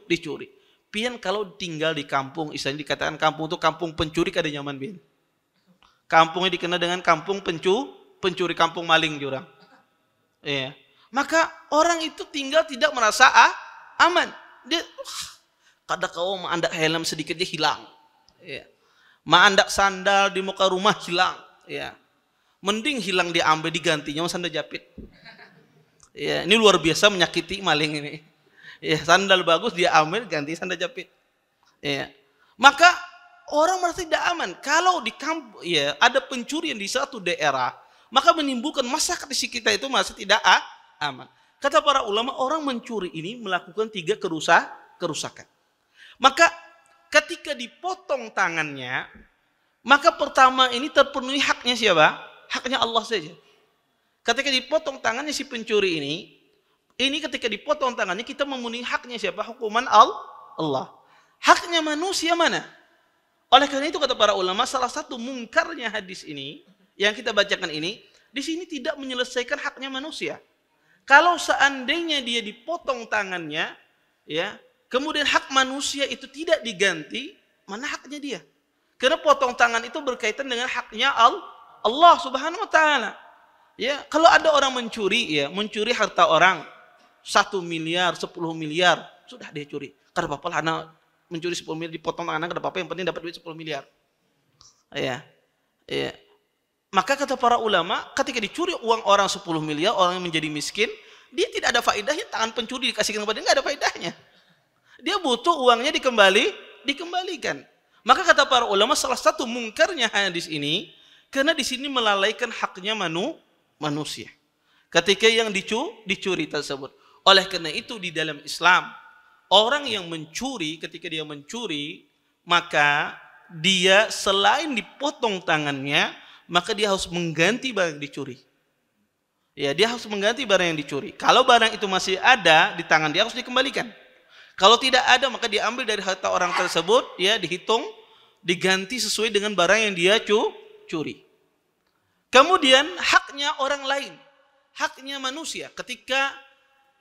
dicuri. Pian kalau tinggal di kampung, istilahnya dikatakan kampung itu kampung pencuri, kada nyaman pian. Kampungnya dikenal dengan kampung pencuri, kampung maling jurang. Ya. Maka orang itu tinggal tidak merasa aman. Dia kada kau mandak helm sedikit dia hilang. Ya. Mandak sandal di muka rumah hilang. Ya. Mending hilang diambil digantinya sandal japit. Ya, ini luar biasa menyakiti maling ini. Ya, sandal bagus dia ambil ganti sandal japit. Ya. Maka orang merasa tidak aman. Kalau di kampung ada pencurian di satu daerah, maka menimbulkan masyarakat di sekitar itu merasa tidak aman. Kata para ulama, orang mencuri ini melakukan 3 kerusakan. Maka ketika dipotong tangannya, maka pertama ini terpenuhi haknya siapa? Haknya Allah saja. Ketika dipotong tangannya si pencuri ini ketika dipotong tangannya kita memenuhi haknya siapa? Hukuman Allah. Haknya manusia mana? Oleh karena itu kata para ulama, salah satu mungkarnya hadis ini yang kita bacakan ini, di sini tidak menyelesaikan haknya manusia. Kalau seandainya dia dipotong tangannya, ya, kemudian hak manusia itu tidak diganti, mana haknya dia? Karena potong tangan itu berkaitan dengan haknya Allah Subhanahu wa taala. Ya, kalau ada orang mencuri harta orang 1 miliar, 10 miliar, sudah dia curi. Kada apa-apa lah anak mencuri 10 miliar dipotong tangan, kada apa-apa, yang penting dapat duit 10 miliar. Ya. Ya. Maka kata para ulama, ketika dicuri uang orang 10 miliar, orang yang menjadi miskin, dia tidak ada faedahnya, tangan pencuri dikasihkan kepada dia, tidak ada faedahnya. Dia butuh uangnya dikembalikan. Maka kata para ulama, salah satu mungkarnya hadis ini, karena di sini melalaikan haknya manusia. Ketika yang dicuri tersebut. Oleh karena itu di dalam Islam, orang yang mencuri, ketika dia mencuri, maka dia selain dipotong tangannya, maka dia harus mengganti barang yang dicuri. Ya, dia harus mengganti barang yang dicuri. Kalau barang itu masih ada di tangan dia harus dikembalikan. Kalau tidak ada maka diambil dari harta orang tersebut, ya dihitung, diganti sesuai dengan barang yang dia curi. Kemudian haknya orang lain, haknya manusia. Ketika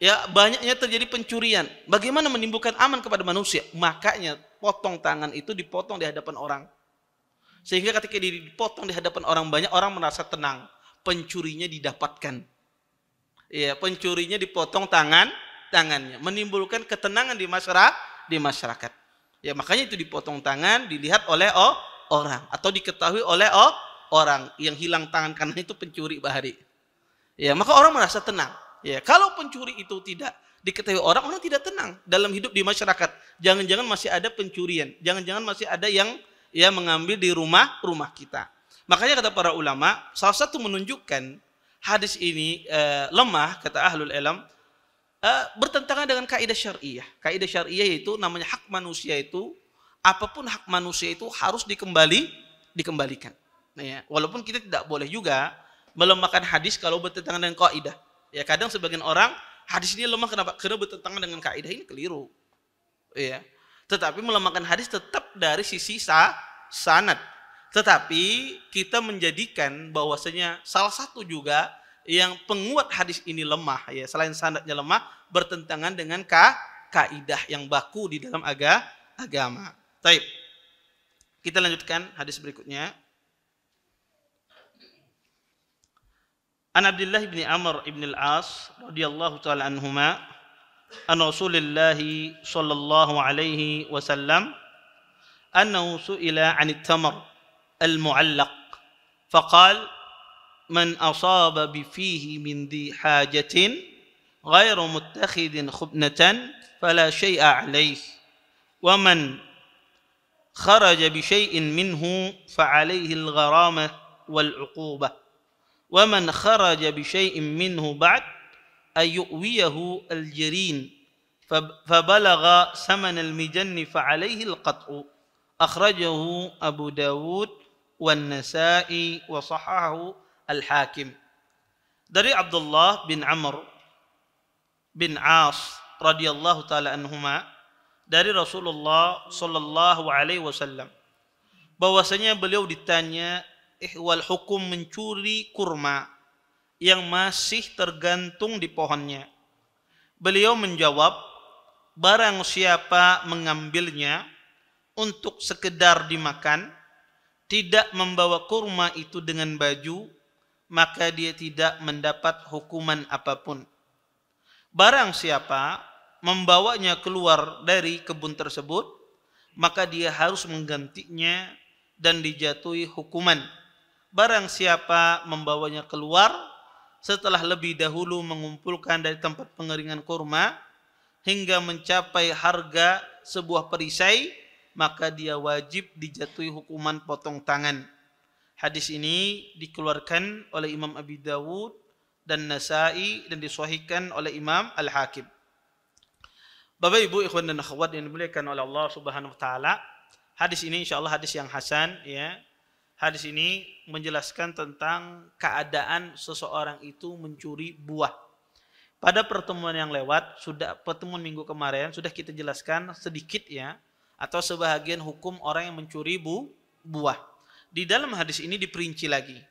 ya banyaknya terjadi pencurian, bagaimana menimbulkan aman kepada manusia? Makanya potong tangan itu dipotong di hadapan orang. Sehingga ketika dipotong di hadapan orang banyak, orang merasa tenang. Pencurinya didapatkan. Ya, pencurinya dipotong tangannya. Menimbulkan ketenangan di masyarakat. Ya, makanya itu dipotong tangan, dilihat oleh orang. Atau diketahui oleh orang. Yang hilang tangan kanan itu pencuri bahari. Ya, maka orang merasa tenang. Ya, kalau pencuri itu tidak diketahui orang tidak tenang dalam hidup di masyarakat. Jangan-jangan masih ada pencurian. Jangan-jangan masih ada yang mengambil di rumah kita. Makanya kata para ulama, salah satu menunjukkan hadis ini lemah, kata ahlul ilm, bertentangan dengan kaidah syariah. Kaidah syariah itu namanya hak manusia itu, apapun hak manusia itu harus dikembalikan. Nah, ya, walaupun kita tidak boleh juga melemahkan hadis kalau bertentangan dengan kaidah. Ya, kadang sebagian orang hadis ini lemah kenapa? Karena bertentangan dengan kaidah, ini keliru. Ya. Tetapi melemahkan hadis tetap dari sisi sanad. Tetapi kita menjadikan bahwasanya salah satu juga yang penguat hadis ini lemah, ya, selain sanadnya lemah, bertentangan dengan kaidah yang baku di dalam agama. Baik. Kita lanjutkan hadis berikutnya. An Abdullah bin Amr bin al-As radhiyallahu taala anhuma an Rasulillah sallallahu alaihi wasallam annahu su'ila 'anil tamr al-mu'allaq faqala man asaba bi fihi min dhi hajatin ghairu muttakhidin khubnatan fala shay'a 'alayhi wa man kharaja bi shay'in minhu fa 'alayhi al-gharamah wal 'uqubah wa man kharaja bi shay'in minhu ba'd أيؤويه الجرين فبلغ ثمن المجن فعليه القطع أخرجه أبو داود والنسائي وصححه الحاكم. Dari Abdullah bin Amr bin As radhiyallahu taala anhuma, dari Rasulullah sallallahu alaihi wasallam, bahwasanya beliau ditanya ihwal hukum mencuri kurma yang masih tergantung di pohonnya. Beliau menjawab, barang siapa mengambilnya untuk sekedar dimakan, tidak membawa kurma itu dengan baju, maka dia tidak mendapat hukuman apapun. Barang siapa membawanya keluar dari kebun tersebut, maka dia harus menggantinya dan dijatuhi hukuman. Barang siapa membawanya keluar setelah lebih dahulu mengumpulkan dari tempat pengeringan kurma hingga mencapai harga sebuah perisai, maka dia wajib dijatuhi hukuman potong tangan. Hadis ini dikeluarkan oleh Imam Abi Dawud dan Nasa'i dan disahihkan oleh Imam Al-Hakim. Bapak Ibu ikhwan dan akhwat yang dimuliakan oleh Allah Subhanahu wa taala, hadis ini insyaallah hadis yang hasan ya. Hadis ini menjelaskan tentang keadaan seseorang itu mencuri buah. Pada pertemuan yang lewat, pertemuan minggu kemarin sudah kita jelaskan sedikit ya, atau sebahagian hukum orang yang mencuri buah. Di dalam hadis ini diperinci lagi.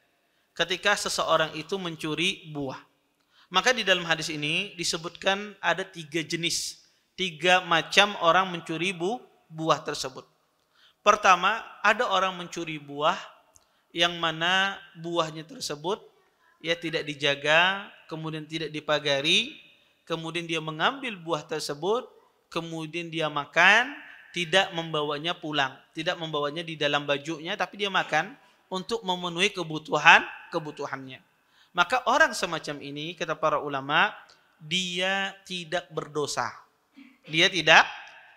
Ketika seseorang itu mencuri buah, maka di dalam hadis ini disebutkan ada 3 jenis, 3 macam orang mencuri buah tersebut. Pertama, ada orang mencuri buah yang mana buahnya tersebut ya tidak dijaga, kemudian tidak dipagari, kemudian dia mengambil buah tersebut, kemudian dia makan, tidak membawanya pulang, tidak membawanya di dalam bajunya, tapi dia makan untuk memenuhi kebutuhannya. Maka orang semacam ini, kata para ulama, dia tidak berdosa. Dia tidak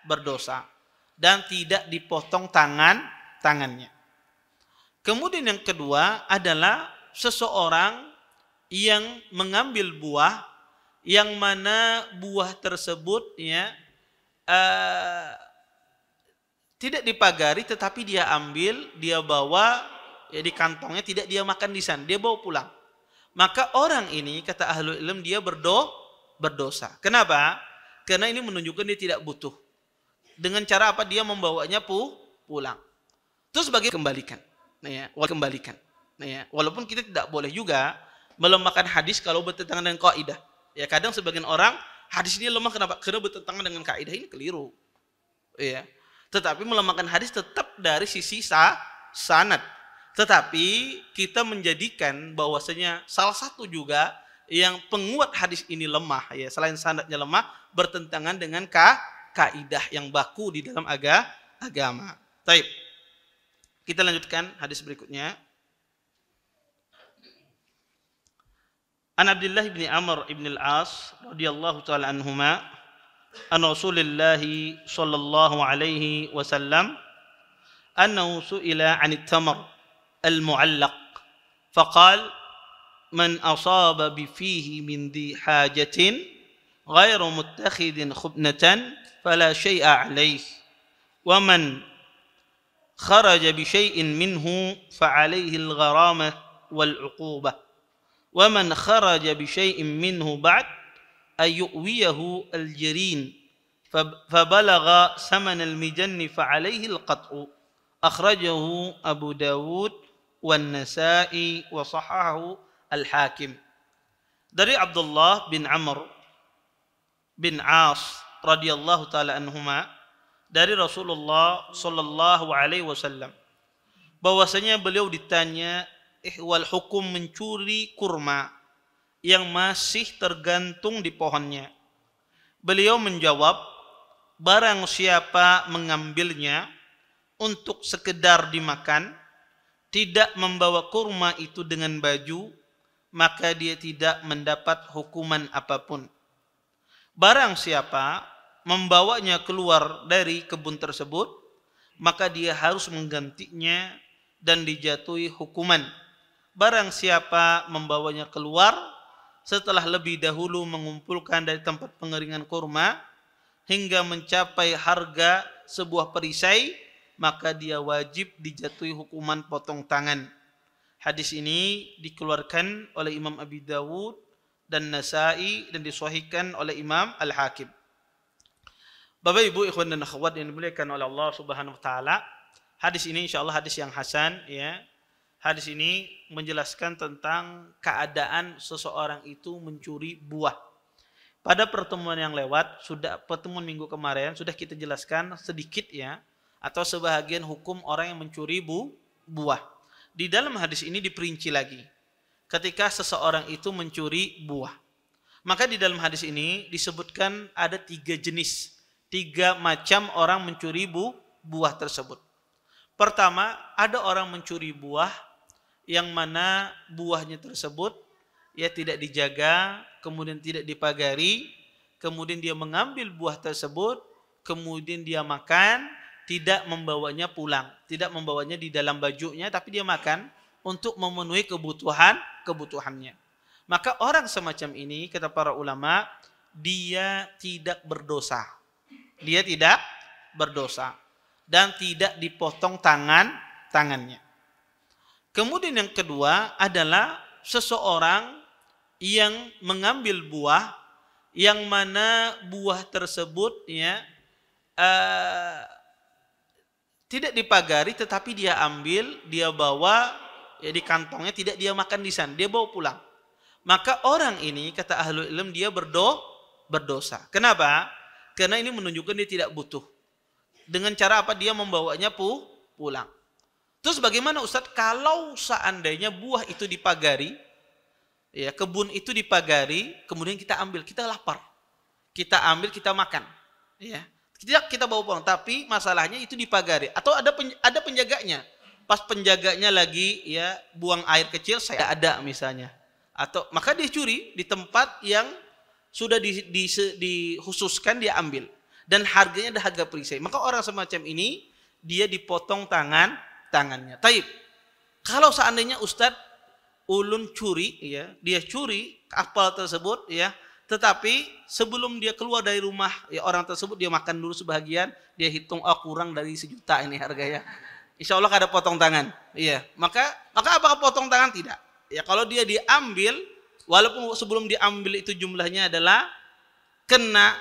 berdosa dan tidak dipotong tangannya. Kemudian yang kedua adalah seseorang yang mengambil buah yang mana buah tersebut ya tidak dipagari, tetapi dia ambil, dia bawa ya di kantongnya, tidak dia makan di sana, dia bawa pulang. Maka orang ini kata ahlul ilm dia berdosa. Kenapa? Karena ini menunjukkan dia tidak butuh. Dengan cara apa dia membawanya pulang. Terus bagaimana kembalikan? Nah ya, walaupun kita tidak boleh juga melemahkan hadis kalau bertentangan dengan kaidah. Ya kadang sebagian orang hadis ini lemah kenapa? Karena bertentangan dengan kaidah, ini keliru. Ya. Tetapi melemahkan hadis tetap dari sisi sanad. Tetapi kita menjadikan bahwasanya salah satu juga yang penguat hadis ini lemah ya, selain sanadnya lemah, bertentangan dengan kaidah yang baku di dalam agama. Baik. Kita lanjutkan hadis berikutnya. An Abdullah bin Amr bin Al-As radhiyallahu taala anhuma an Rasulillah sallallahu alaihi wasallam annahu su'ila 'anil tamr al-mu'allaq faqala man asaba bi fihi min dhi hajatin ghairu muttakhidin khubnatan fala syai'a 'alayhi wa man kharaja bi syai'in minhu fa 'alayhi al-gharamah wal 'uqubah wa man kharaja bi syai'in minhu ba'd ayyuwiyahu al-jarin fa balagha saman al-mijanni fa 'alayhi al-qat'u akhrajahu Abu Dawud wan Nasa'i wa sahahahu Al-Hakim. Dari Abdullah bin Amr bin As radhiyallahu taala anhuma, dari Rasulullah sallallahu alaihi wasallam, bahwasanya beliau ditanya ihwal hukum mencuri kurma yang masih tergantung di pohonnya. Beliau menjawab, barang siapa mengambilnya untuk sekedar dimakan, tidak membawa kurma itu dengan baju, maka dia tidak mendapat hukuman apapun. Barang siapa membawanya keluar dari kebun tersebut, maka dia harus menggantinya dan dijatuhi hukuman. Barang siapa membawanya keluar setelah lebih dahulu mengumpulkan dari tempat pengeringan kurma hingga mencapai harga sebuah perisai, maka dia wajib dijatuhi hukuman potong tangan. Hadis ini dikeluarkan oleh Imam Abi Dawud dan Nasa'i dan disahihkan oleh Imam Al-Hakim. Bapak Ibu ikhwan dan akhwat yang dimuliakan oleh Allah Subhanahu wa taala, hadis ini insyaallah hadis yang hasan ya. Hadis ini menjelaskan tentang keadaan seseorang itu mencuri buah. Pada pertemuan yang lewat, pertemuan minggu kemarin sudah kita jelaskan sedikit ya, atau sebahagian hukum orang yang mencuri buah. Di dalam hadis ini diperinci lagi. Ketika seseorang itu mencuri buah, maka di dalam hadis ini disebutkan ada 3 jenis, 3 macam orang mencuri buah tersebut. Pertama, ada orang mencuri buah yang mana buahnya tersebut ya tidak dijaga, kemudian tidak dipagari, kemudian dia mengambil buah tersebut, kemudian dia makan, tidak membawanya pulang, tidak membawanya di dalam bajunya, tapi dia makan untuk memenuhi kebutuhannya. Maka orang semacam ini, kata para ulama, dia tidak berdosa. Dia tidak berdosa. Dan tidak dipotong tangannya. Kemudian yang kedua adalah seseorang yang mengambil buah, yang mana buah tersebut ya tidak dipagari, tetapi dia ambil, dia bawa ya di kantongnya, tidak dia makan di sana, dia bawa pulang. Maka orang ini, kata ahlul ilm, dia berdosa. Kenapa? Karena ini menunjukkan dia tidak butuh. Dengan cara apa? Dia membawanya pulang. Terus bagaimana Ustadz kalau seandainya buah itu dipagari, ya kebun itu dipagari, kemudian kita ambil, kita lapar, kita ambil, kita makan, ya tidak kita bawa pulang, tapi masalahnya itu dipagari atau ada penjaganya. Pas penjaganya lagi ya buang air kecil, saya ada misalnya, atau maka dia curi di tempat yang sudah dikhususkan, dia ambil dan harganya ada harga perisai. Maka orang semacam ini dia dipotong tangannya. Taib. Kalau seandainya Ustadz ulun curi, ya dia curi apel tersebut, ya tetapi sebelum dia keluar dari rumah, ya orang tersebut dia makan dulu sebagian, dia hitung kurang dari 1 juta ini harganya. Insya Allah ada potong tangan. Iya, maka apakah potong tangan? Tidak. Ya kalau dia diambil, walaupun sebelum diambil itu jumlahnya adalah kena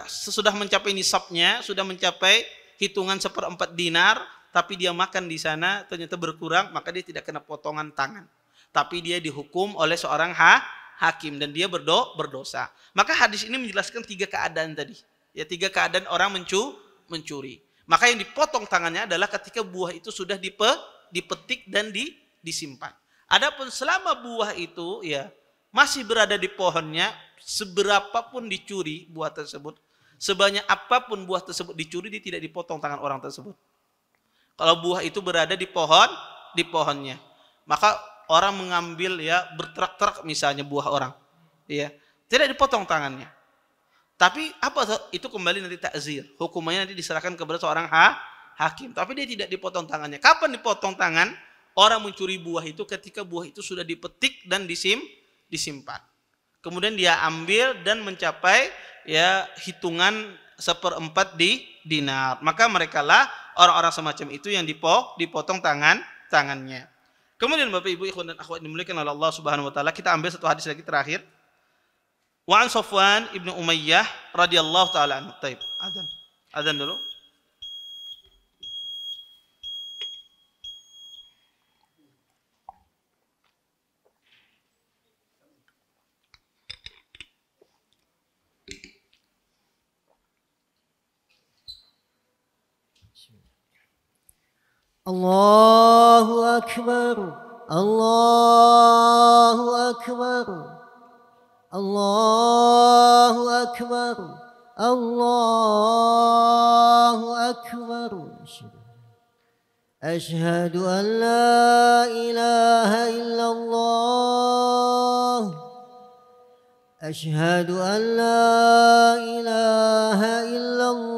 sesudah mencapai nisabnya, sudah mencapai hitungan 1/4 dinar, tapi dia makan di sana ternyata berkurang, maka dia tidak kena potongan tangan. Tapi dia dihukum oleh seorang hakim dan dia berdosa. Maka hadis ini menjelaskan 3 keadaan tadi. Ya 3 keadaan orang mencuri. Maka yang dipotong tangannya adalah ketika buah itu sudah dipetik dan disimpan. Adapun selama buah itu ya masih berada di pohonnya, seberapapun dicuri buah tersebut, sebanyak apapun buah tersebut dicuri, dia tidak dipotong tangan orang tersebut. Kalau buah itu berada di pohonnya, maka orang mengambil ya berterak-terak misalnya buah orang, ya tidak dipotong tangannya. Tapi apa itu kembali nanti takzir, hukumannya nanti diserahkan kepada seorang hakim. Tapi dia tidak dipotong tangannya. Kapan dipotong tangan? Orang mencuri buah itu ketika buah itu sudah dipetik dan disimpan. Kemudian dia ambil dan mencapai ya hitungan 1/4 dinar. Maka merekalah orang-orang semacam itu yang dipotong tangannya. Kemudian Bapak Ibu ikhwan dan akhwat dimuliakan oleh Allah Subhanahu wa taala, kita ambil satu hadis lagi terakhir. Wa an Safwan ibnu Umayyah radhiyallahu taala anhu. Taib. Adzan dulu. Allahu Akbar, Allahu Akbar, Allahu Akbar, Allahu Akbar. Ashhadu an la ilaha illallah, Ashhadu an la ilaha illallah,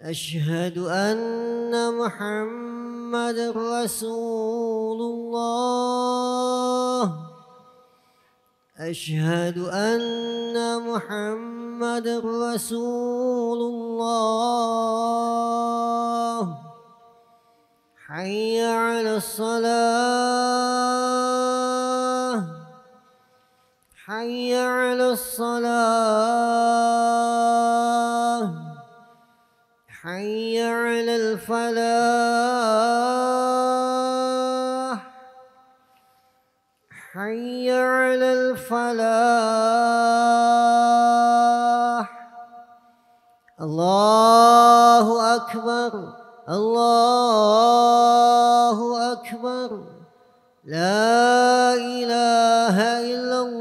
أشهد أن محمد رسول الله أشهد أن محمد رسول الله حي على الصلاة حي على الصلاة حي على الفلاح حي على الفلاح الله أكبر الله أكبر لا إله إلا الله.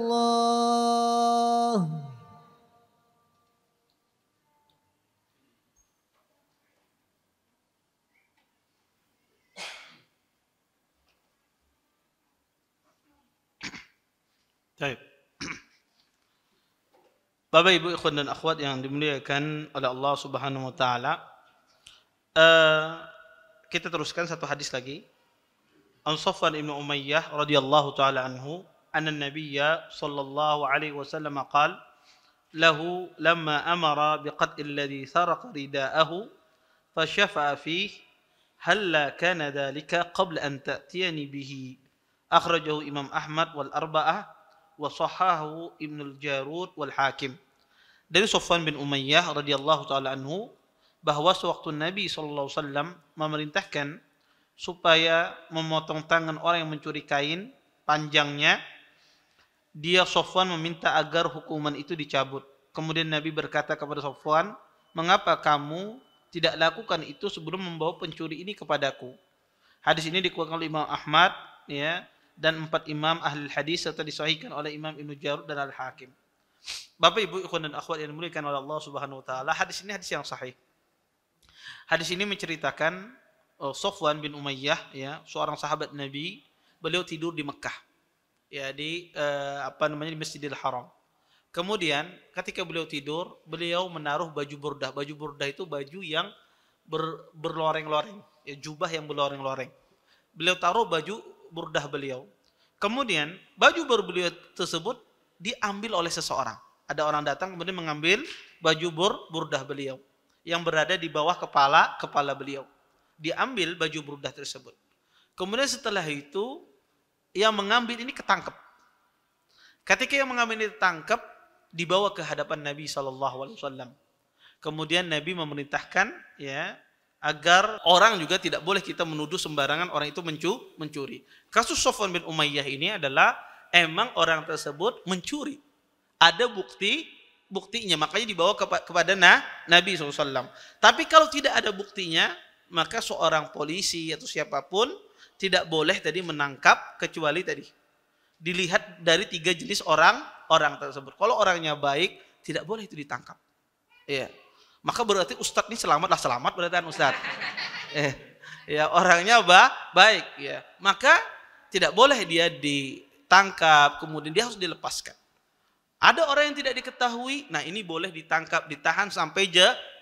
Baik. Bapak Ibu ikhwan dan akhwat yang dimuliakan oleh Allah Subhanahu wa taala, kita teruskan satu hadis lagi. an Safwan ibn Umayyah radhiyallahu taala anhu anna an-nabiyya sallallahu alaihi wasallam qala lahu lamma amara biqat'i alladhi saraqa ridaahu fashafa'a fihi halla kana dhalika qabla an ta'tiyani bihi akhrajahu Imam Ahmad wal arba'ah wa sahahahu Ibn al-Jarud wal Hakim. Dari Safwan bin Umayyah radhiyallahu taala anhu bahwa sewaktu Nabi sallallahu alaihi wasallam memerintahkan supaya memotong tangan orang yang mencuri kain panjangnya, dia Safwan meminta agar hukuman itu dicabut. Kemudian Nabi berkata kepada Safwan, "Mengapa kamu tidak lakukan itu sebelum membawa pencuri ini kepadaku?" Hadis ini dikeluarkan oleh Imam Ahmad ya, dan 4 imam ahli hadis serta disahihkan oleh Imam Ibnu Jarud dan Al-Hakim. Bapak Ibu ikhwan dan akhwat yang dimuliakan oleh Allah Subhanahu wa taala, hadis ini hadis yang sahih. Hadis ini menceritakan Safwan bin Umayyah ya, seorang sahabat Nabi, beliau tidur di Mekah. Ya, di di Masjidil Haram. Kemudian ketika beliau tidur, beliau menaruh baju burdah. Baju burdah itu baju yang berloreng-loreng, ya, jubah yang berloreng-loreng. Beliau taruh baju burdah beliau. Kemudian baju baru beliau tersebut diambil oleh seseorang. Ada orang datang kemudian mengambil baju burdah beliau yang berada di bawah kepala beliau. Diambil baju burdah tersebut. Kemudian setelah itu yang mengambil ini ketangkep. Ketika yang mengambil ini ditangkap, dibawa ke hadapan Nabi SAW. Kemudian Nabi memerintahkan ya agar orang juga tidak boleh kita menuduh sembarangan orang itu mencuri. Kasus Safwan bin Umayyah ini adalah emang orang tersebut mencuri. Ada buktinya, makanya dibawa kepada Nabi SAW. Tapi kalau tidak ada buktinya, maka seorang polisi atau siapapun tidak boleh tadi menangkap kecuali tadi dilihat dari 3 jenis orang tersebut. Kalau orangnya baik, tidak boleh itu ditangkap. Ya. Maka berarti ustadz ini selamat berarti ustadz. Ya, orangnya baik ya. Maka tidak boleh dia ditangkap, kemudian dia harus dilepaskan. Ada orang yang tidak diketahui, nah ini boleh ditangkap, ditahan sampai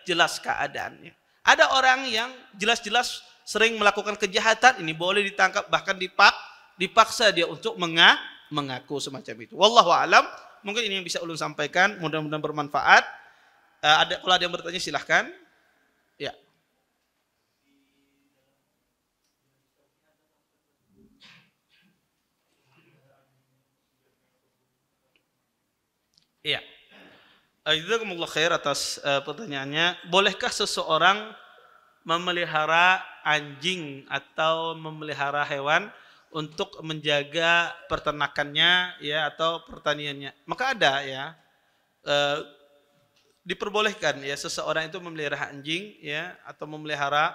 jelas keadaannya. Ada orang yang jelas-jelas sering melakukan kejahatan, ini boleh ditangkap, bahkan dipaksa dia untuk mengaku semacam itu. Wallahu a'lam. Mungkin ini yang bisa ulun sampaikan, mudah-mudahan bermanfaat. Kalau ada yang bertanya silahkan. Ya. Iya. Jazakumullah khair atas pertanyaannya. Bolehkah seseorang memelihara anjing atau memelihara hewan untuk menjaga peternakannya ya atau pertaniannya? Maka ada ya, diperbolehkan ya seseorang itu memelihara anjing ya atau memelihara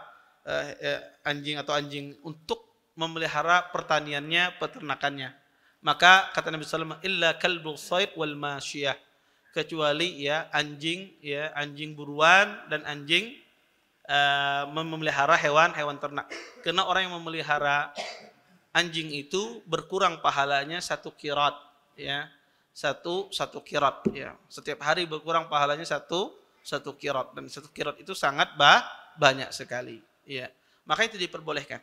anjing untuk memelihara pertaniannya, peternakannya. Maka kata Nabi sallallahu alaihi wasallam, illa kalbul sayd wal masyiyah, kecuali ya anjing buruan dan anjing memelihara hewan ternak. Karena orang yang memelihara anjing itu berkurang pahalanya 1 qirat ya. Satu qirat ya. Setiap hari berkurang pahalanya satu qirat, dan 1 qirat itu sangat banyak sekali ya. Maka itu diperbolehkan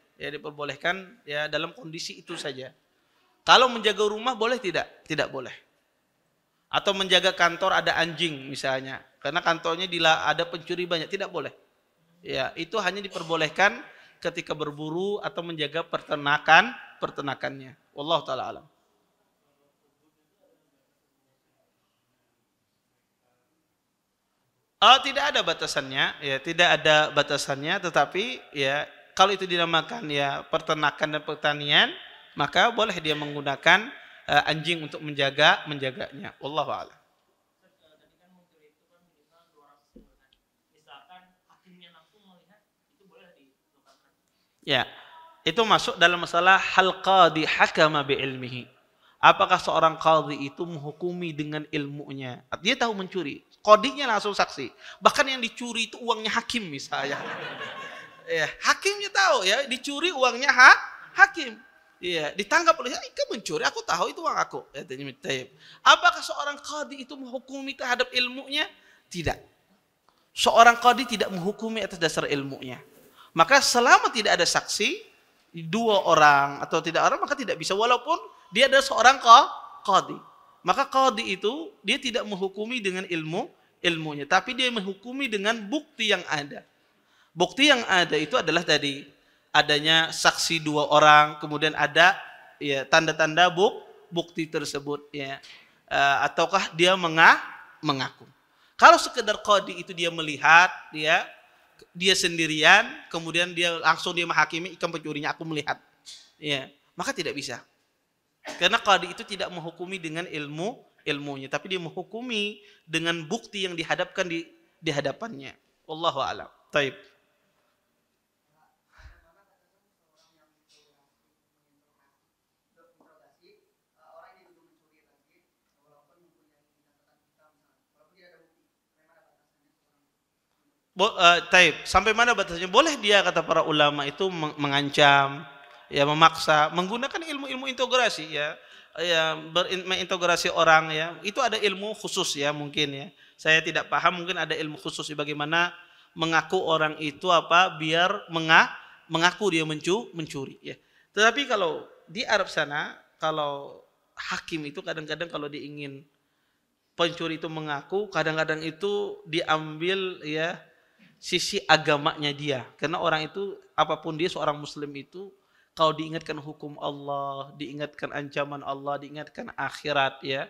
ya dalam kondisi itu saja. Kalau menjaga rumah boleh tidak? Tidak boleh. Atau menjaga kantor ada anjing misalnya, karena kantornya ada pencuri banyak, tidak boleh. Ya, itu hanya diperbolehkan ketika berburu atau menjaga pertenakannya. Wallahu taala alam. Tidak ada batasannya, ya, tidak ada batasannya, tetapi ya kalau itu dinamakan ya peternakan dan pertanian, maka boleh dia menggunakan anjing untuk menjaganya. Wallahu a'lam. Ya, itu masuk dalam masalah hal qadi hakama bi ilmihi. Apakah seorang qadhi itu menghukumi dengan ilmunya? Dia tahu mencuri, qadhinya langsung saksi. Bahkan yang dicuri itu uangnya hakim misalnya. Ya, hakimnya tahu ya, dicuri uangnya hakim. Iya, ditangkap oleh kamu mencuri, aku tahu itu uang aku. Apakah seorang qadhi itu menghukumi terhadap ilmunya? Tidak. Seorang qadhi tidak menghukumi atas dasar ilmunya. Maka selama tidak ada saksi, dua orang atau tidak orang, maka tidak bisa walaupun dia adalah seorang qadhi. Maka qadhi itu dia tidak menghukumi dengan ilmunya, tapi dia menghukumi dengan bukti yang ada. Bukti yang ada itu adalah tadi adanya saksi dua orang, kemudian ada ya tanda-tanda bukti tersebut ya. Ataukah dia mengaku. Kalau sekedar qadhi itu dia melihat, dia sendirian, kemudian dia langsung dia menghakimi ikan pencurinya, aku melihat, ya, maka tidak bisa. Karena qadhi itu tidak menghukumi dengan ilmunya, tapi dia menghukumi dengan bukti yang dihadapkan di hadapannya. Wallahu a'lam. Taib. Taib, sampai mana batasnya? Boleh dia, kata para ulama, itu mengancam, ya, memaksa, menggunakan ilmu-ilmu integrasi, ya mengintegrasi orang, ya. Itu ada ilmu khusus, ya, mungkin, ya. Saya tidak paham, mungkin ada ilmu khusus bagaimana mengaku orang itu biar mengaku dia mencuri, ya. Tetapi kalau di Arab sana, kalau hakim itu kadang-kadang kalau diingin pencuri itu mengaku, kadang-kadang itu diambil, ya, sisi agamanya dia. Karena orang itu, apapun dia seorang muslim itu, kalau diingatkan hukum Allah, diingatkan ancaman Allah, diingatkan akhirat, ya,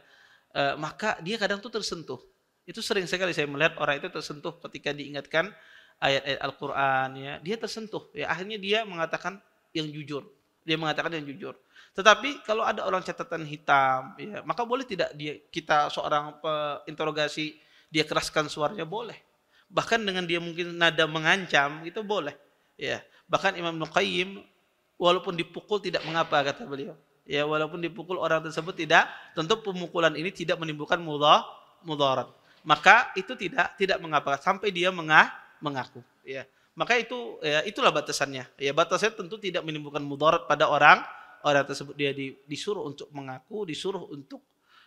maka dia kadang tuh tersentuh. Itu sering sekali saya melihat orang itu tersentuh ketika diingatkan ayat-ayat Al-Quran, ya, dia tersentuh, ya, akhirnya dia mengatakan yang jujur. Dia mengatakan yang jujur. Tetapi kalau ada orang catatan hitam, ya, maka boleh tidak kita seorang interogasi, dia keraskan suaranya, boleh. Bahkan dengan dia mungkin nada mengancam, itu boleh. Ya, bahkan Imam Ibnu Qayyim, walaupun dipukul tidak mengapa, kata beliau. Ya, walaupun dipukul orang tersebut tidak, tentu pemukulan ini tidak menimbulkan mudarat. Maka itu tidak mengapa sampai dia mengaku. Ya, maka itu, ya, itulah batasannya. Ya, batasnya tentu tidak menimbulkan mudarat pada orang tersebut. Dia disuruh untuk mengaku, disuruh untuk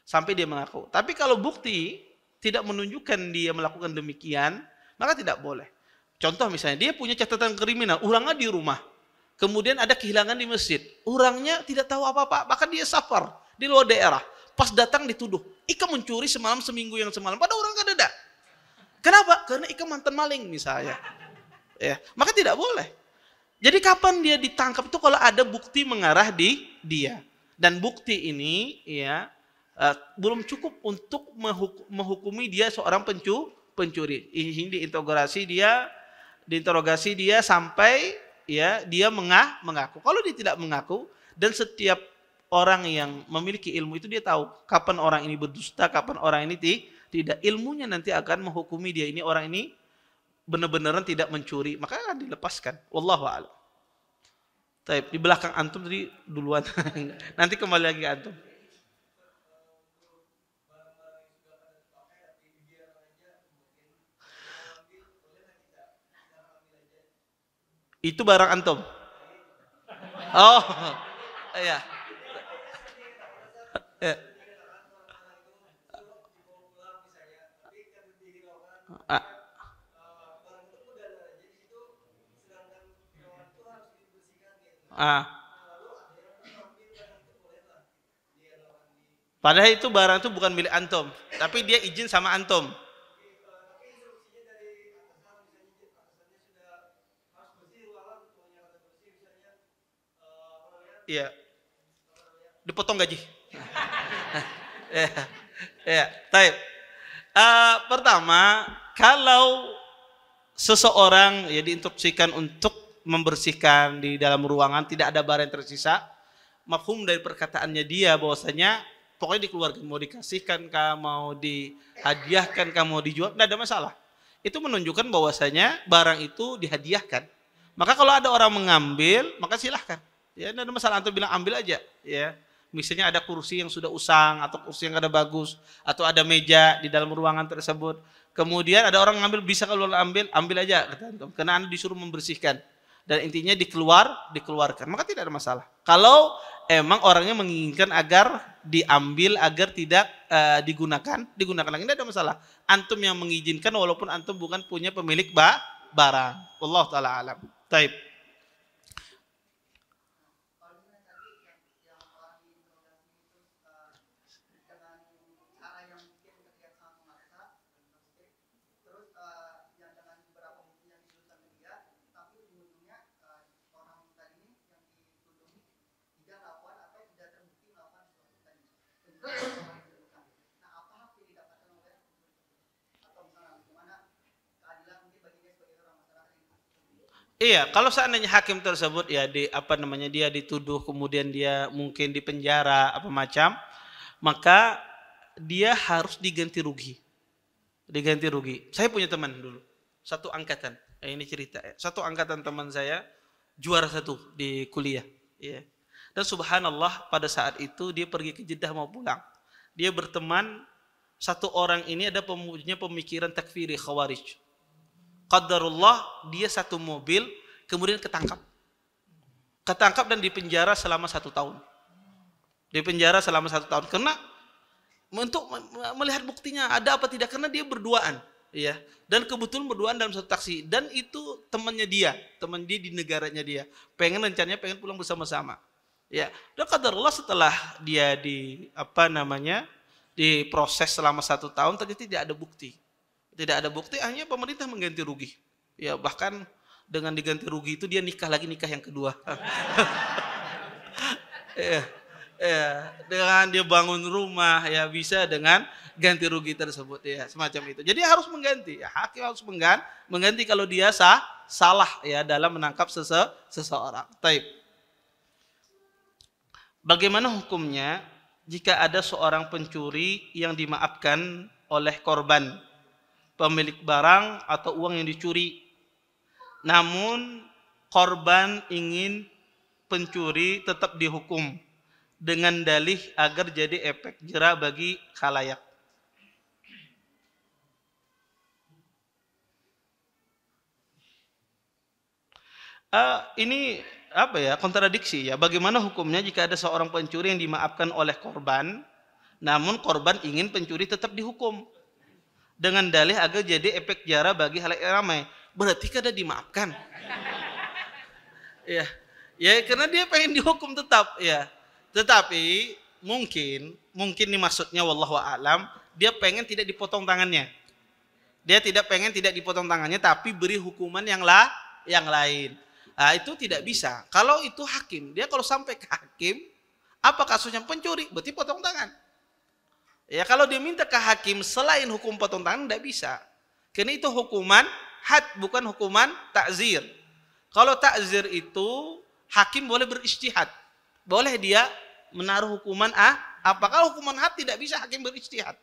sampai dia mengaku. Tapi kalau bukti tidak menunjukkan dia melakukan demikian, maka tidak boleh. Contoh misalnya, dia punya catatan kriminal, orangnya di rumah, kemudian ada kehilangan di masjid, orangnya tidak tahu apa-apa, bahkan dia safar di luar daerah, pas datang dituduh, Ika mencuri seminggu yang semalam, pada orang gak ada. Kenapa? Karena Ika mantan maling misalnya. Ya, maka tidak boleh. Jadi kapan dia ditangkap itu kalau ada bukti mengarah di dia. Dan bukti ini, ya, belum cukup untuk menghukumi dia seorang pencuri. Ini diinterogasi dia sampai, ya, dia mengaku. Kalau dia tidak mengaku, dan setiap orang yang memiliki ilmu itu dia tahu kapan orang ini berdusta, kapan orang ini tidak. Ilmunya nanti akan menghukumi dia, ini orang ini benar-benaran tidak mencuri, maka akan dilepaskan. Wallahu a'lam. Taib, di belakang antum tadi duluan. Nanti kembali lagi ke antum. Itu barang antum. Oh, iya. Ya. Padahal itu barang itu bukan milik antum, tapi dia izin sama antum. Iya. Dipotong gaji. Ya, baik. Pertama, kalau seseorang, ya, diinstruksikan untuk membersihkan di dalam ruangan, tidak ada barang yang tersisa, mafhum dari perkataannya dia bahwasanya pokoknya dikeluarkan, mau dikasihkan kah, mau dihadiahkan kah, mau dijual, tidak ada masalah. Itu menunjukkan bahwasanya barang itu dihadiahkan. Maka kalau ada orang mengambil, maka silahkan. Ya, tidak ada masalah, antum bilang ambil aja, ya. Misalnya ada kursi yang sudah usang, atau kursi yang ada bagus, atau ada meja di dalam ruangan tersebut. Kemudian ada orang ngambil, bisa kalau ambil aja, kata antum. Karena anda disuruh membersihkan. Dan intinya dikeluarkan, maka tidak ada masalah. Kalau emang orangnya menginginkan agar diambil, agar tidak digunakan lagi, tidak ada masalah. Antum yang mengizinkan walaupun antum bukan punya pemilik barang. Wallahu taala alam. Taib. Iya, kalau seandainya hakim tersebut ya dia dituduh kemudian dia mungkin dipenjara apa macam, maka dia harus diganti rugi. Diganti rugi. Saya punya teman dulu, satu angkatan. Ini cerita ya. Satu angkatan teman saya juara satu di kuliah. Ya. Dan subhanallah pada saat itu dia pergi ke Jeddah mau pulang. Dia berteman satu orang ini ada punya pemikiran takfiri khawarij. Qadarullah dia satu mobil kemudian ketangkap. Ketangkap dan dipenjara selama 1 tahun. Dipenjara selama 1 tahun karena untuk melihat buktinya ada apa tidak, karena dia berduaan, ya. Dan kebetulan berduaan dalam satu taksi dan itu teman dia di negaranya dia. Rencananya pengen pulang bersama-sama. Ya. Dan qadarullah setelah dia diproses selama 1 tahun ternyata tidak ada bukti. Tidak ada bukti, akhirnya pemerintah mengganti rugi. Ya, bahkan dengan diganti rugi itu dia nikah yang kedua. Dengan dia bangun rumah ya bisa dengan ganti rugi tersebut ya, semacam itu. Jadi harus mengganti. Ya, hakim harus mengganti kalau dia salah ya dalam menangkap seseorang. Taib. Bagaimana hukumnya jika ada seorang pencuri yang dimaafkan oleh korban, pemilik barang atau uang yang dicuri, namun korban ingin pencuri tetap dihukum dengan dalih agar jadi efek jera bagi khalayak? Ini kontradiksi ya. Bagaimana hukumnya jika ada seorang pencuri yang dimaafkan oleh korban, namun korban ingin pencuri tetap dihukum dengan dalih agar jadi efek jera bagi khalayak ramai? Berarti kada dimaafkan. Ya, karena dia pengen dihukum tetap ya. Tetapi mungkin nih maksudnya wallahu a'lam, dia pengen tidak dipotong tangannya. Dia tidak pengen tidak dipotong tangannya tapi beri hukuman yang lain. Nah, itu tidak bisa. Kalau itu hakim, dia kalau sampai ke hakim, apa kasusnya pencuri? Berarti potong tangan. Ya, kalau dia minta ke hakim selain hukum potong tangan tidak bisa. Karena itu hukuman had, bukan hukuman ta'zir. Kalau ta'zir itu hakim boleh berijtihad. Boleh dia menaruh hukuman apakah hukuman had tidak bisa hakim berijtihad.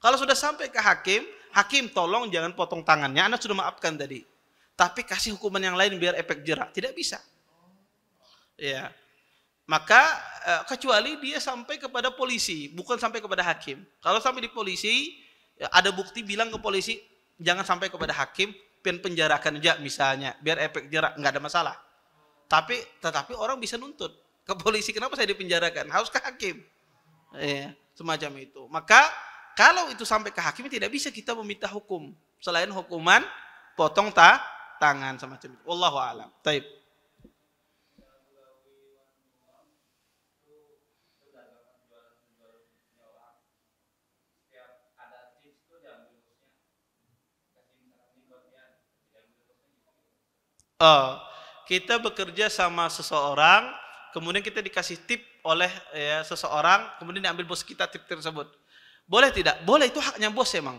Kalau sudah sampai ke hakim, hakim tolong jangan potong tangannya, Anda sudah maafkan tadi. Tapi kasih hukuman yang lain biar efek jera. Tidak bisa. Ya. Maka kecuali dia sampai kepada polisi, bukan sampai kepada hakim. Kalau sampai di polisi, ada bukti bilang ke polisi, jangan sampai kepada hakim, penjarakan aja misalnya, biar efek jera, nggak ada masalah. Tetapi orang bisa nuntut ke polisi, kenapa saya dipenjarakan? Harus ke hakim. Semacam itu. Maka kalau itu sampai ke hakim tidak bisa kita meminta hukum selain hukuman potong tangan semacam itu. Wallahu a'lam. Taib. Kita bekerja sama seseorang, kemudian kita dikasih tip oleh seseorang, kemudian diambil bos kita tip tersebut. Boleh tidak? Boleh, itu haknya bos emang.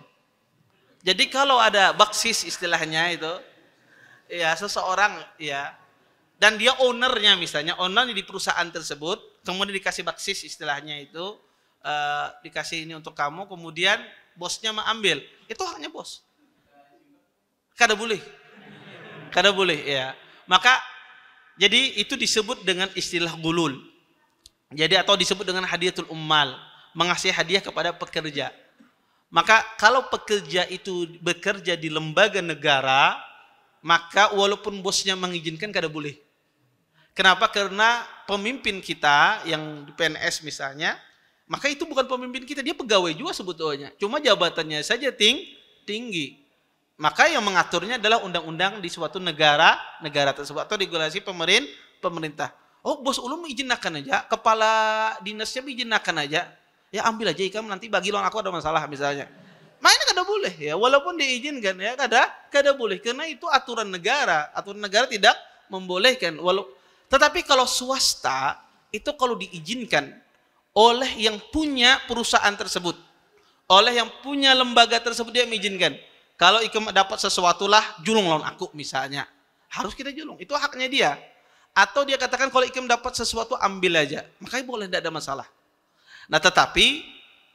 Jadi kalau ada baksis istilahnya itu, ya seseorang ya, dan dia ownernya misalnya, ownernya di perusahaan tersebut, kemudian dikasih baksis istilahnya itu, dikasih ini untuk kamu, kemudian bosnya mengambil, itu haknya bos. Kada boleh ya. Maka jadi itu disebut dengan istilah gulul. Jadi atau disebut dengan hadiatul ummal, mengasih hadiah kepada pekerja. Maka kalau pekerja itu bekerja di lembaga negara, maka walaupun bosnya mengizinkan kada boleh. Kenapa? Karena pemimpin kita yang di PNS misalnya, maka itu bukan pemimpin kita, dia pegawai juga sebetulnya. Cuma jabatannya saja tinggi. Maka yang mengaturnya adalah undang-undang di suatu negara tersebut atau regulasi pemerintah. Oh, bos ulun mengizinkan aja, kepala dinasnya mengizinkan aja. Ya ambil aja ikam, nanti bagi uang aku ada masalah misalnya. Mainnya kada boleh ya, walaupun diizinkan ya kada boleh karena itu aturan negara. Aturan negara tidak membolehkan. Tetapi kalau swasta itu kalau diizinkan oleh yang punya perusahaan tersebut, oleh yang punya lembaga tersebut dia mengizinkan. Kalau Ika dapat sesuatu lah, julung lawan aku misalnya, harus kita julung, itu haknya dia. Atau dia katakan kalau Ika dapat sesuatu ambil aja, makanya boleh, tidak ada masalah. Nah tetapi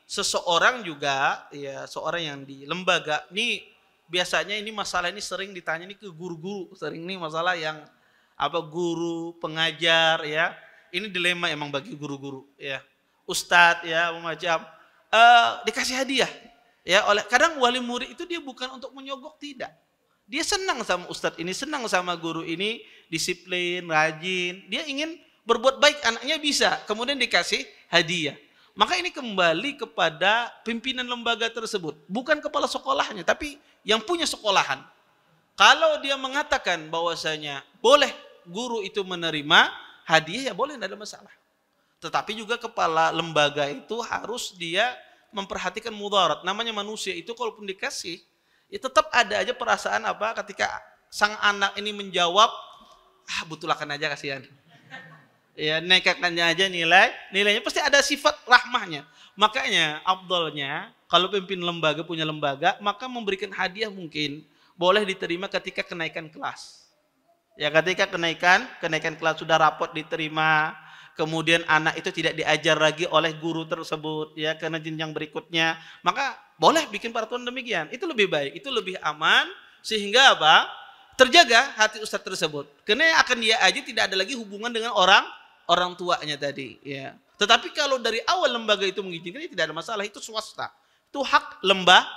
seseorang juga, ya seorang yang di lembaga, ini biasanya ini masalah ini sering ditanya ini ke guru-guru, sering ini masalah yang apa guru, pengajar ya, ini dilema emang bagi guru-guru ya, ustadz ya macam dikasih hadiah ya oleh kadang wali murid itu dia bukan untuk menyogok, tidak, dia senang sama ustadz ini, senang sama guru ini, disiplin, rajin, dia ingin berbuat baik, anaknya bisa, kemudian dikasih hadiah. Maka ini kembali kepada pimpinan lembaga tersebut, bukan kepala sekolahnya, tapi yang punya sekolahan. Kalau dia mengatakan bahwasanya boleh guru itu menerima hadiah, ya boleh, tidak ada masalah. Tetapi juga kepala lembaga itu harus dia memperhatikan mudarat. Namanya manusia itu kalaupun dikasih, ya tetap ada aja perasaan apa ketika sang anak ini menjawab, butulkan aja kasihan. Ya nekatkannya aja nilainya pasti ada sifat rahmahnya. Makanya afdalnya kalau pemimpin lembaga punya lembaga, maka memberikan hadiah mungkin boleh diterima ketika kenaikan kelas. Ya ketika kenaikan kelas sudah rapot diterima, kemudian anak itu tidak diajar lagi oleh guru tersebut ya karena jenjang berikutnya, maka boleh bikin peraturan demikian. Itu lebih baik, itu lebih aman sehingga apa? Terjaga hati ustadz tersebut. Karena akan dia aja tidak ada lagi hubungan dengan orang tuanya tadi ya. Tetapi kalau dari awal lembaga itu mengizinkan, tidak ada masalah, itu swasta. Itu hak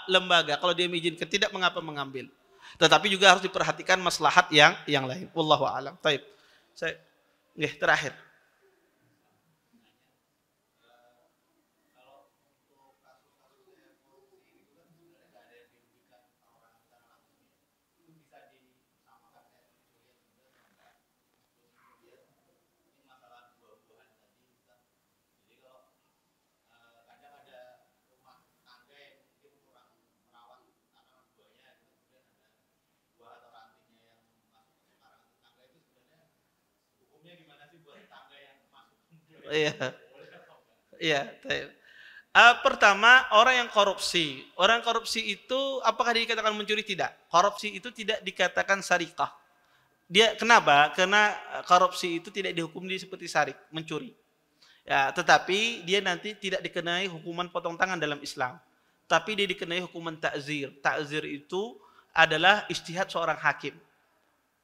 lembaga. Kalau dia mengizinkan tidak mengapa mengambil. Tetapi juga harus diperhatikan maslahat yang lain. Wallahu a'lam. Baik. Saya terakhir. Iya. Iya, pertama orang yang korupsi. Orang korupsi itu apakah dikatakan mencuri? Tidak. Korupsi itu tidak dikatakan sarikah. Dia kenapa? Karena korupsi itu tidak dihukum seperti sarik, mencuri. Ya, tetapi dia nanti tidak dikenai hukuman potong tangan dalam Islam. Tapi dia dikenai hukuman ta'zir. Ta'zir itu adalah ijtihad seorang hakim.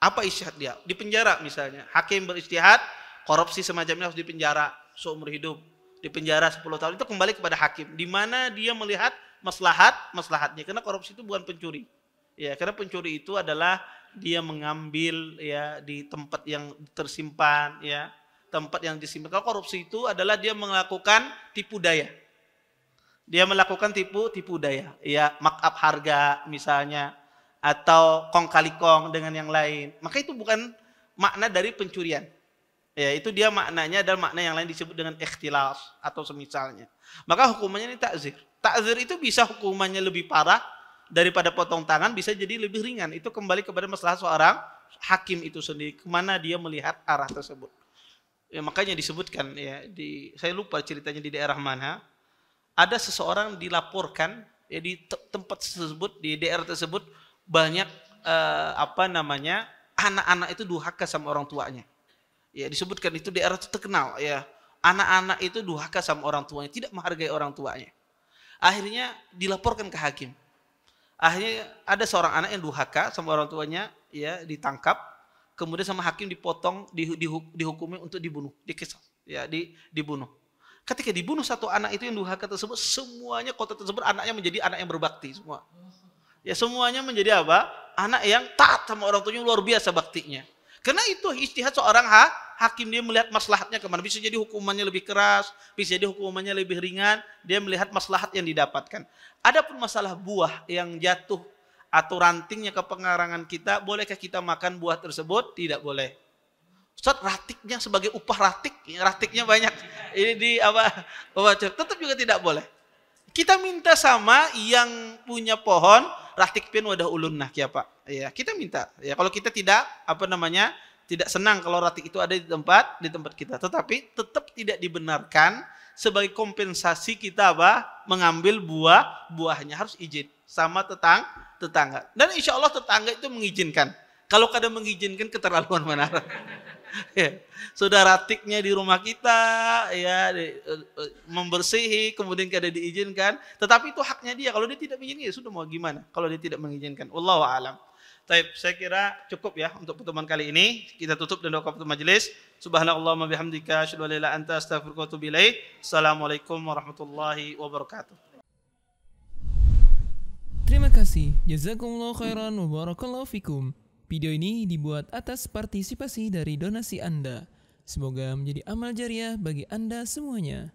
Apa ijtihad dia? Di penjara misalnya. Hakim beristihad, korupsi semacamnya harus dipenjara seumur hidup, dipenjara 10 tahun. Itu kembali kepada hakim, di mana dia melihat maslahatnya. Karena korupsi itu bukan pencuri. Ya, karena pencuri itu adalah dia mengambil ya di tempat yang tersimpan ya, tempat yang disimpan. Kalau korupsi itu adalah dia melakukan tipu daya. Dia melakukan tipu daya, ya markup harga misalnya atau kong kali kong dengan yang lain. Maka itu bukan makna dari pencurian. Ya, itu dia maknanya adalah makna yang lain disebut dengan ikhtilas atau semisalnya. Maka hukumannya ini takzir. Takzir itu bisa hukumannya lebih parah daripada potong tangan, bisa jadi lebih ringan. Itu kembali kepada masalah seorang hakim itu sendiri, kemana dia melihat arah tersebut. Ya, makanya disebutkan ya saya lupa ceritanya di daerah mana, ada seseorang dilaporkan ya di tempat tersebut, di daerah tersebut banyak anak-anak itu durhaka sama orang tuanya. Ya disebutkan itu daerah itu terkenal ya, anak-anak itu durhaka sama orang tuanya, tidak menghargai orang tuanya. Akhirnya dilaporkan ke hakim. Akhirnya ada seorang anak yang durhaka sama orang tuanya, ya ditangkap, kemudian sama hakim dipotong, dihukumi untuk dibunuh, dikisah, ya dibunuh. Ketika dibunuh satu anak itu yang durhaka tersebut, semuanya kota tersebut anaknya menjadi anak yang berbakti semua. Ya semuanya menjadi apa? Anak yang taat sama orang tuanya, luar biasa baktinya. Karena itu ijtihad seorang hakim, dia melihat maslahatnya kemana. Bisa jadi hukumannya lebih keras, bisa jadi hukumannya lebih ringan. Dia melihat maslahat yang didapatkan. Adapun masalah buah yang jatuh atau rantingnya ke pengarangan kita, bolehkah kita makan buah tersebut? Tidak boleh. Ustaz, ratiknya sebagai upah ratiknya banyak. Ini tetap juga tidak boleh. Kita minta sama yang punya pohon, ratik pin wadah ulun nah kia Pak. Ya, kita minta. Ya, kalau kita tidak tidak senang kalau ratik itu ada di tempat kita, tetapi tetap tidak dibenarkan sebagai kompensasi kita mengambil buahnya harus izin sama tetangga. Dan insya Allah tetangga itu mengizinkan. Kalau kadang mengizinkan keterlaluan mana? Ya. Saudara tiknya di rumah kita ya membersihi kemudian kada diizinkan, tetapi itu haknya dia. Kalau dia tidak mengizinkan ya sudah mau gimana kalau dia tidak mengizinkan. Wallahu a'lam. Baik, saya kira cukup ya untuk pertemuan kali ini. Kita tutup dan doa kepada majelis. Subhanallahumma bihamdika asyhadu an la ilaha illa anta astaghfiruka wa atubu ilaik. Assalamualaikum warahmatullahi wabarakatuh. Terima kasih. Jazakumullahu khairan wa barakallahu fikum. Video ini dibuat atas partisipasi dari donasi Anda. Semoga menjadi amal jariah bagi Anda semuanya.